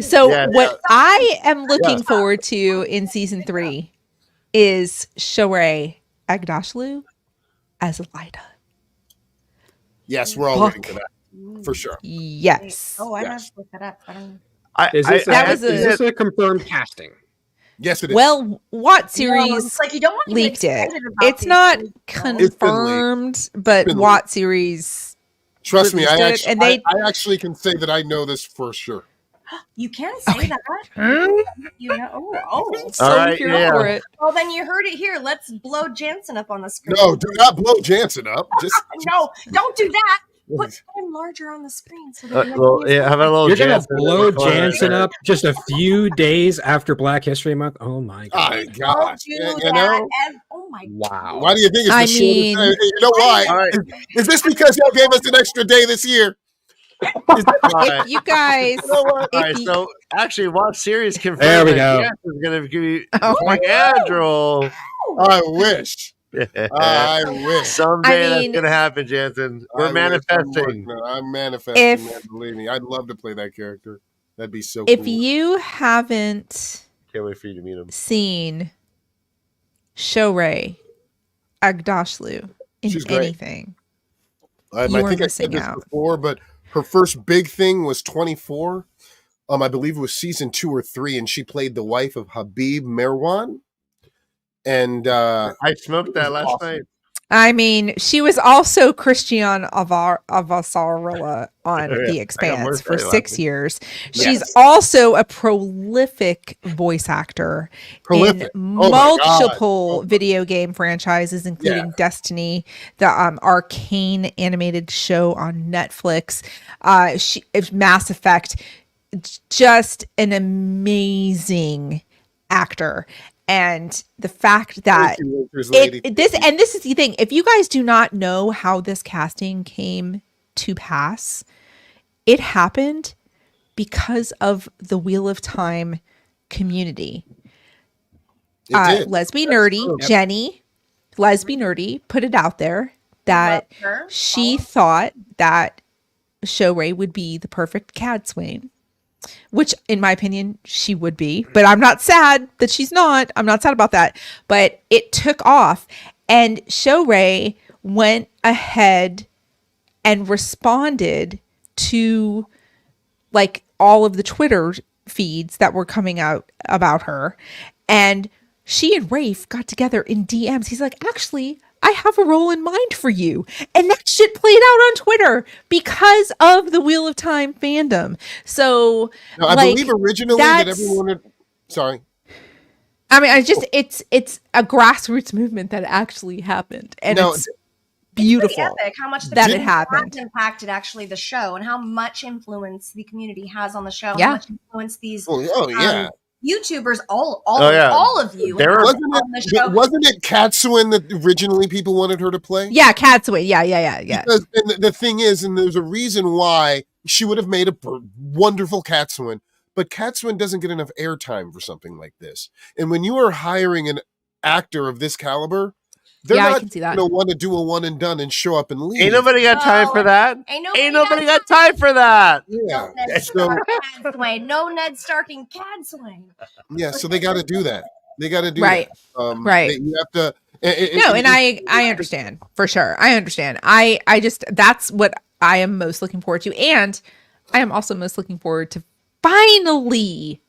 So Yeah, what I am looking Yeah. forward to in season 3 is Shohreh Aghdashloo as Elida. Yes, we're all Fuck. waiting for that for sure. Yes. Oh, I Yes. have to look that up. I don't know. Is this, That was is this a confirmed casting? Yes, it is. Well, Watt No, series it's like you don't want to get leaked it. excited about It's these not things, though. It's been leaked. confirmed, but been Watt series. trust me, I released it, actually, and they- I actually can say that I know this for sure. You can say Okay. that. You know. Oh. So All right, here yeah. for it. Well, then you heard it here. Let's blow Jansen up on the screen. No, do not blow Jansen up. Just No, don't do that. Put him larger on the screen. So that Well, yeah, have a little You're gonna Jansen. blow Jansen up just a few days after Black History Month? Oh my oh god! gosh, do you that. know. Oh my Wow. Why do you think it's the I shortest mean- day? You know why? All right. Is this because y'all gave us an extra day this year? Is that- All right. If you guys, You know what? All if right, you- so actually, Watch Series confirmed There we that go. Jansen's going to give you Oh my Andrew. I wish. I wish. Someday I mean- that's going to happen, Jansen. I We're wish. manifesting. I'm manifesting, If- man. Believe me, I'd love to play that character. That'd be so if cool. you haven't Can't wait for you to meet him. seen Shohreh Aghdashloo in She's great. anything, I you are think I missing said this out. before, but her first big thing was 24. I believe it was season 2 or 3, and she played the wife of Habib Merwan. And I smoked that last awesome. night. I mean, she was also Christian Avasarala on Yeah, The I got Expanse worse for for you 6 last years. Yes. She's also a prolific voice actor Prolific. in Oh my God. multiple video game franchises, including Destiny, the Arcane animated show on Netflix, Mass Effect. Just an amazing actor. And the fact that Thank you, Winters lady. this is the thing, if you guys do not know how this casting came to pass, it happened because of the Wheel of Time community. It did. Lesbian Nerdy, true. Jenny, Lesbian Nerdy put it out there that Love her. she thought that Shohreh would be the perfect Cad Swain, which in my opinion she would be, but I'm not sad that she's not. I'm not sad about that. But it took off, and Shohreh went ahead and responded to like all of the Twitter feeds that were coming out about her, and she and Rafe got together in DMs. He's like, actually, I have a role in mind for you. And that shit played out on Twitter because of the Wheel of Time fandom. So, No, I like, believe originally that that's- everyone. Sorry. I mean, it's a grassroots movement that actually happened. And No, it's beautiful. Pretty epic how much the that it community happened. has impacted actually the show and how much influence the community has on the show. Yeah. How much influence these Oh yeah. YouTubers, all yeah. all of you There have were- Wasn't on the show. wasn't it Katswin that originally people wanted her to play? Yeah, Cad Swain. Yeah. Because, and the thing is, and there's a reason why she would have made a wonderful Katswin, but Katswin doesn't get enough airtime for something like this. And when you are hiring an actor of this caliber, they're Yeah, I not can see that. going to want to do a one and done and show up and leave. Ain't nobody got time for that. Ain't nobody got time for that. Yeah. No Ned So Stark, Cad Swain. No Ned Stark and Cad Swain. yeah, so they got to do that. They got to do Right. that. Right. You have to. No, and I understand for sure. I understand. I just, that's what I am most looking forward to. And I am also most looking forward to finally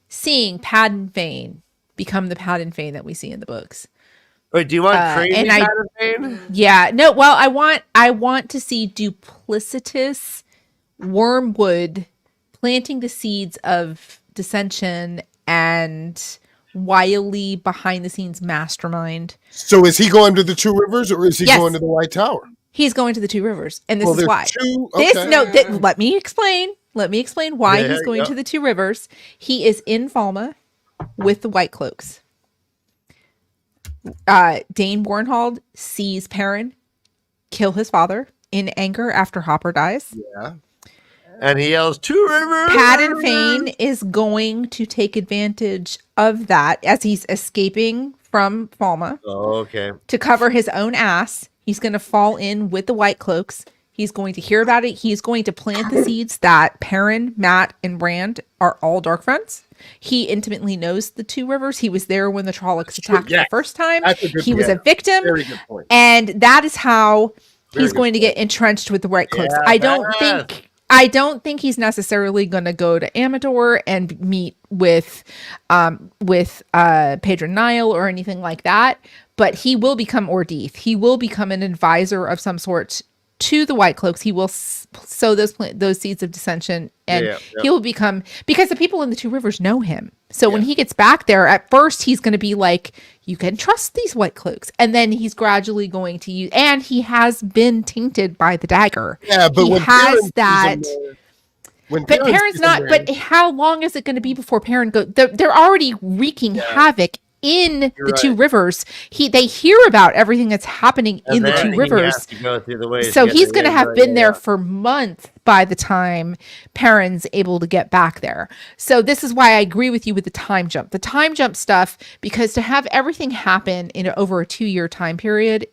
seeing Padan Fane become the Padan Fane that we see in the books. Wait, do you want crazy and kind of pain? Yeah, no, well, I want to see duplicitous Wormwood planting the seeds of dissension and wily behind the scenes mastermind. So is he going to the Two Rivers or is he Yes. going to the White Tower? He's going to the Two Rivers, and this is there's why. two? This Okay. let me explain. Let me explain why Yeah, he's going yeah. to the Two Rivers. He is in Falma with the White Cloaks. Dane Bornhold sees Perrin kill his father in anger after Hopper dies. Yeah. And he yells, "Two Rivers!" Padan Fane is going to take advantage of that as he's escaping from Falma Oh, okay. to cover his own ass. He's going to fall in with the White Cloaks. He's going to hear about it. He's going to plant the seeds that Perrin, Matt, and Rand are all Dark Friends. He intimately knows the Two Rivers. He was there when the Trollocs attacked Yes. the first time. That's a good He was a point. victim. Very good point. And that is how Very he's good going to get entrenched with the White Cloaks. Yeah, I don't think he's necessarily going to go to Amador and meet with Pedro Nile or anything like that, but he will become Ordeath. He will become an advisor of some sort to the White Cloaks. He will sow those seeds of dissension, and Yeah. he will become, because the people in the Two Rivers know him. So when he gets back there, at first he's going to be like, you can trust these White Cloaks, and then he's gradually going to use, and he has been tainted by the dagger. Yeah, but he when has Perrin sees that. him there- when But Perrin Perrin's sees not. him there- But how long is it going to be before Perrin goes? They're already wreaking havoc in the Two Rivers. They hear about everything that's happening in the Two Rivers. So he's going to have been there for months by the time Perrin's able to get back there. So this is why I agree with you with the time jump. The time jump stuff, because to have everything happen in over a 2-year time period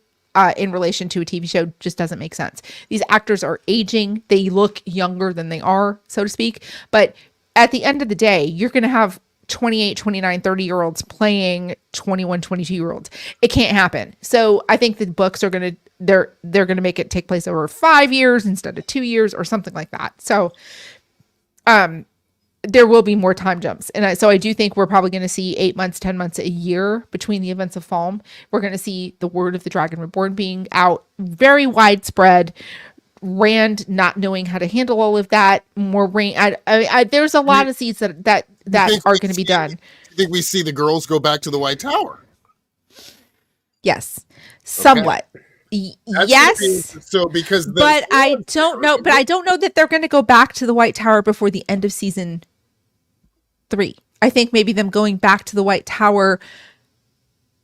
in relation to a TV show just doesn't make sense. These actors are aging. They look younger than they are, so to speak. But at the end of the day, you're going to have 28, 29, 30-year-olds playing 21, 22-year-olds. It can't happen. So I think the books are going to, they're going to make it take place over 5 years instead of 2 years or something like that. So there will be more time jumps. And so I do think we're probably going to see 8 months, 10 months, a year between the events of Falm. We're going to see the Word of the Dragon Reborn being out, very widespread. Rand not knowing how to handle all of that. More Rand. There's a lot of seeds that are going to be done. I think we see the girls go back to the White Tower. Yes, somewhat. That's Yes. So because But I don't know. But I don't know that they're going to go back to the White Tower before the end of season 3. I think maybe them going back to the White Tower.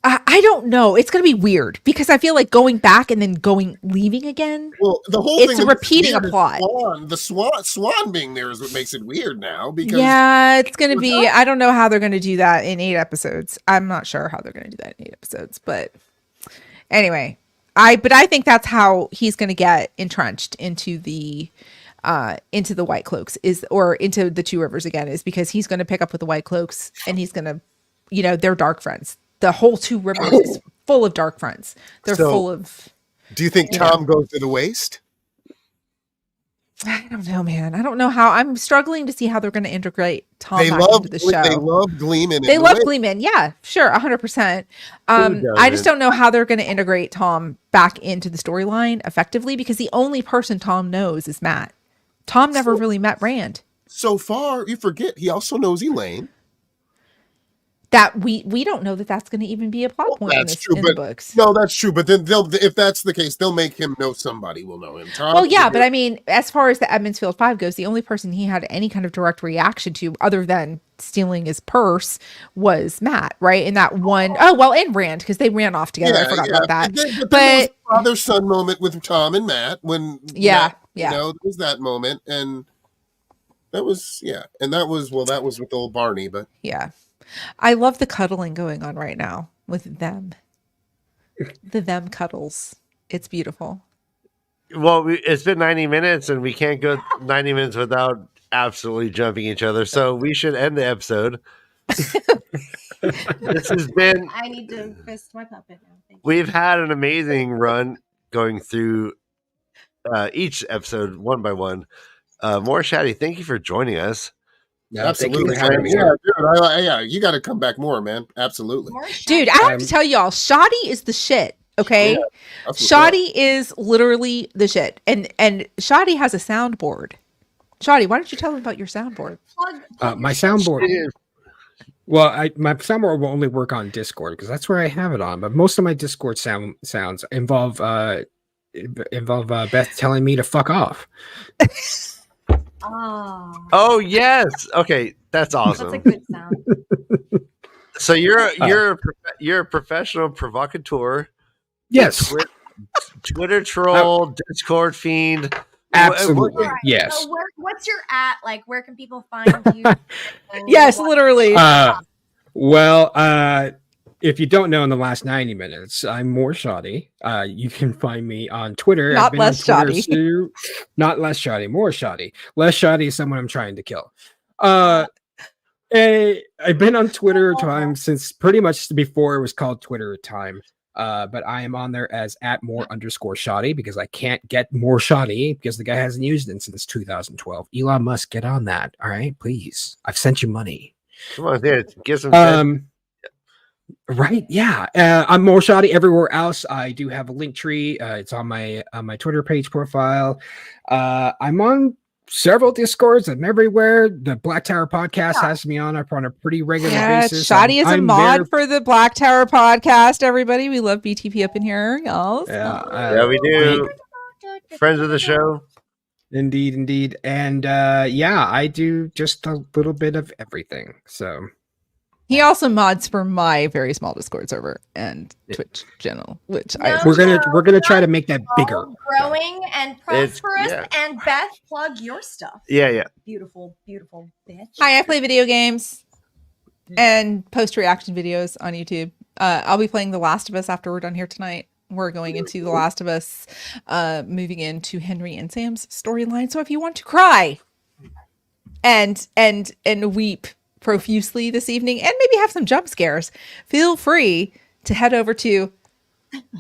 I don't know. It's going to be weird because I feel like going back and then leaving again. Well, the whole It's thing repeating a weird is plot. The swan being there is what makes it weird now. Because Yeah, it's going to be. I don't know how they're going to do that in 8 episodes. I'm not sure how they're going to do that in 8 episodes. But anyway, I think that's how he's going to get entrenched into the White Cloaks or into the Two Rivers again, is because he's going to pick up with the White Cloaks and he's going to, they're Dark Friends. The whole Two Rivers is full of Dark Friends. They're full of. Do you think Tom goes to the waste? I don't know, man. I don't know how. I'm struggling to see how they're going to integrate Tom back into the show. They love Gleeman. They love Gleeman. Yeah, sure. 100%. I just don't know how they're going to integrate Tom back into the storyline effectively, because the only person Tom knows is Matt. Tom never really met Rand. So far, you forget he also knows Elaine. That we don't know that that's going to even be a plot point in the books. No, that's true. But then if that's the case, they'll make him know somebody will know him. Tom, well, yeah, but I mean, as far as the Edmondsfield 5 goes, the only person he had any kind of direct reaction to, other than stealing his purse, was Matt, right? In that one, and Rand, because they ran off together. I forgot about that. But father-son moment with Tom and Matt when Matt, there was that moment, and that was that was with old Barney, but yeah. I love the cuddling going on right now with them. The them cuddles. It's beautiful. Well, it's been 90 minutes and we can't go 90 minutes without absolutely jumping each other. So we should end the episode. This has been... I need to fist my puppet now. We've had an amazing run going through each episode one by one. More Shaddy, thank you for joining us. No, thank you Absolutely. for having me. Yeah, dude. Yeah, you got to come back more, man. Absolutely. More Dude, I have to tell y'all, Shoddy is the shit. Okay, Yeah, that's what's up. Shoddy is literally the shit, and Shoddy has a soundboard. Shoddy, why don't you tell them about your soundboard? plug My your soundboard. shit. Well, my soundboard will only work on Discord because that's where I have it on. But most of my Discord sounds involve Beth telling me to fuck off. Oh, Oh yes. Okay, that's that's a awesome. good sound. So you're a professional provocateur, Yes, Twitter troll, Discord fiend. absolutely. Alright, Yes. So what's your at? Like, where can people find you? And Yes, what- literally. Well, if you don't know, in the last 90 minutes, I'm more shoddy. You can find me on Twitter. Not I've been less on Twitter shoddy. not less shoddy, more shoddy. Less shoddy is someone I'm trying to kill. I've been on Twitter time since pretty much before it was called Twitter time. But I am on there as @more_shoddy because I can't get more shoddy because the guy hasn't used it since 2012. Elon Musk, get on that. All right, please. I've sent you money. Come on, there, get some. Right, yeah. I'm more shoddy everywhere else. I do have a link tree. It's on my Twitter page profile. I'm on several Discords. I'm everywhere. The Black Tower podcast has me on a pretty regular Yeah, basis. Shoddy is a I'm mod there- for the Black Tower podcast. Everybody, we love BTP up in here, y'all. Yeah, we do. Friends of the show. Indeed. And yeah, I do just a little bit of everything. So He also mods for my very small Discord server and Twitch channel, which I we're gonna try to make that bigger. growing and It's- prosperous. yeah. And Beth, plug your stuff. Yeah. Beautiful bitch. Hi, I play video games and post reaction videos on YouTube. I'll be playing The Last of Us after we're done here tonight. We're going into The Last of Us, moving into Henry and Sam's storyline. So if you want to cry and weep profusely this evening and maybe have some jump scares, feel free to head over to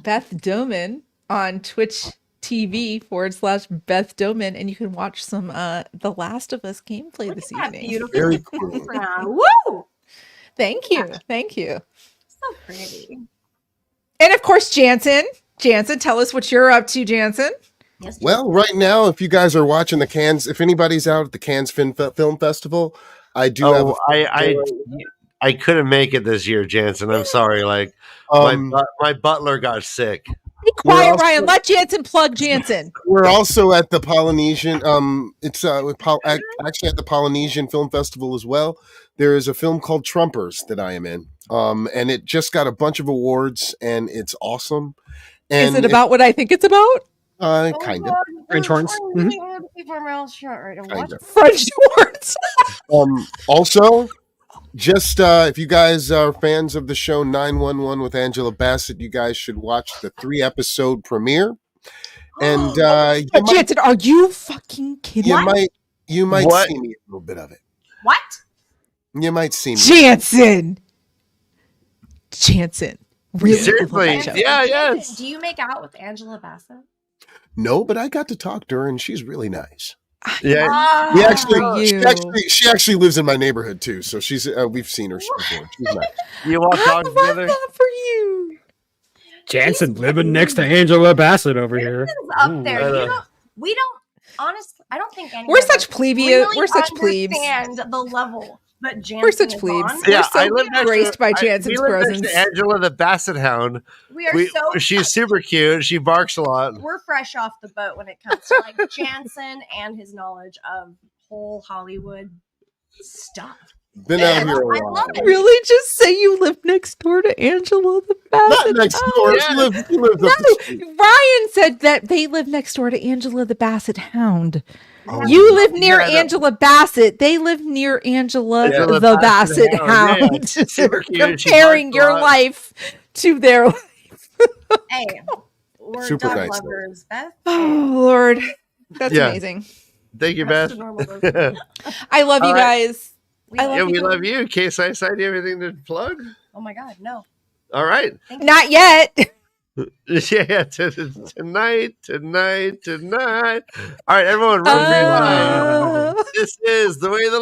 Beth Doman on Twitch TV /Beth Doman, and you can watch some The Last of Us gameplay Look this at that evening. beautiful Very cool. background. Woo! Thank you. Thank you. So pretty. And of course, Jansen, tell us what you're up to, Jansen. Yes. Well, right now, if you guys are watching the Cannes, if anybody's out at the Cannes Film Festival, I do have. I couldn't make it this year, Jansen. I'm sorry. Like my butler got sick. Be quiet, also- Ryan. Let Jansen plug Jansen. We're also at the Polynesian. It's actually at the Polynesian Film Festival as well. There is a film called Trumpers that I am in, and it just got a bunch of awards, and it's awesome. And Is it about what I think it's about? kind of. French horns. Mhm. Kind of. French words. Also, just if you guys are fans of the show 911 with Angela Bassett, you guys should watch the 3-episode premiere. And Jansen, are you fucking kidding me? you might What? see me a little bit of it. What? You might see me. Jansen. Really? Seriously, Love that show. yeah, yes. Do you make out with Angela Bassett? No, but I got to talk to her, and she's really nice. Yeah. We for actually, you. she actually lives in my neighborhood too, so she's we've seen her before. She's nice. You all I talk love together. that for you. Jansen living next to Angela Bassett over here. This is up Ooh, there. I You know. don't, we don't, honestly, I don't think any We're of such us plebeian. really We're such plebes. understand the level that Jansen We're such is plebes. on. We're so next graced by we Jansen's live next presence. to Angela the Basset Hound. We are She's super cute. She barks a lot. we're fresh off the boat when it comes to like Jansen and his knowledge of whole Hollywood stuff. Been out here a I while. love it. Really? Just say you live next door to Angela the Not Bassett. next Hound. door. yeah. She lives up the street. Ryan said that they live next door to Angela the Basset Hound. Oh, You live near Yeah, I know. Angela Bassett. They live near Angela Angela the Bassett Bassett Hound. Hound. Super cute. She Comparing barks a your lot. life to their life. Hey, we're Super dog nice, lovers, Beth. Oh, Lord. That's Yeah. amazing. Thank you, That's Beth. the normal person. I love you All right. guys. I love Yeah, you. we love you. Case I do you have anything to plug? Oh my God, no. All right. Thank you. Not yet. Yeah, tonight. All right, everyone, run for your lives. This is The Way the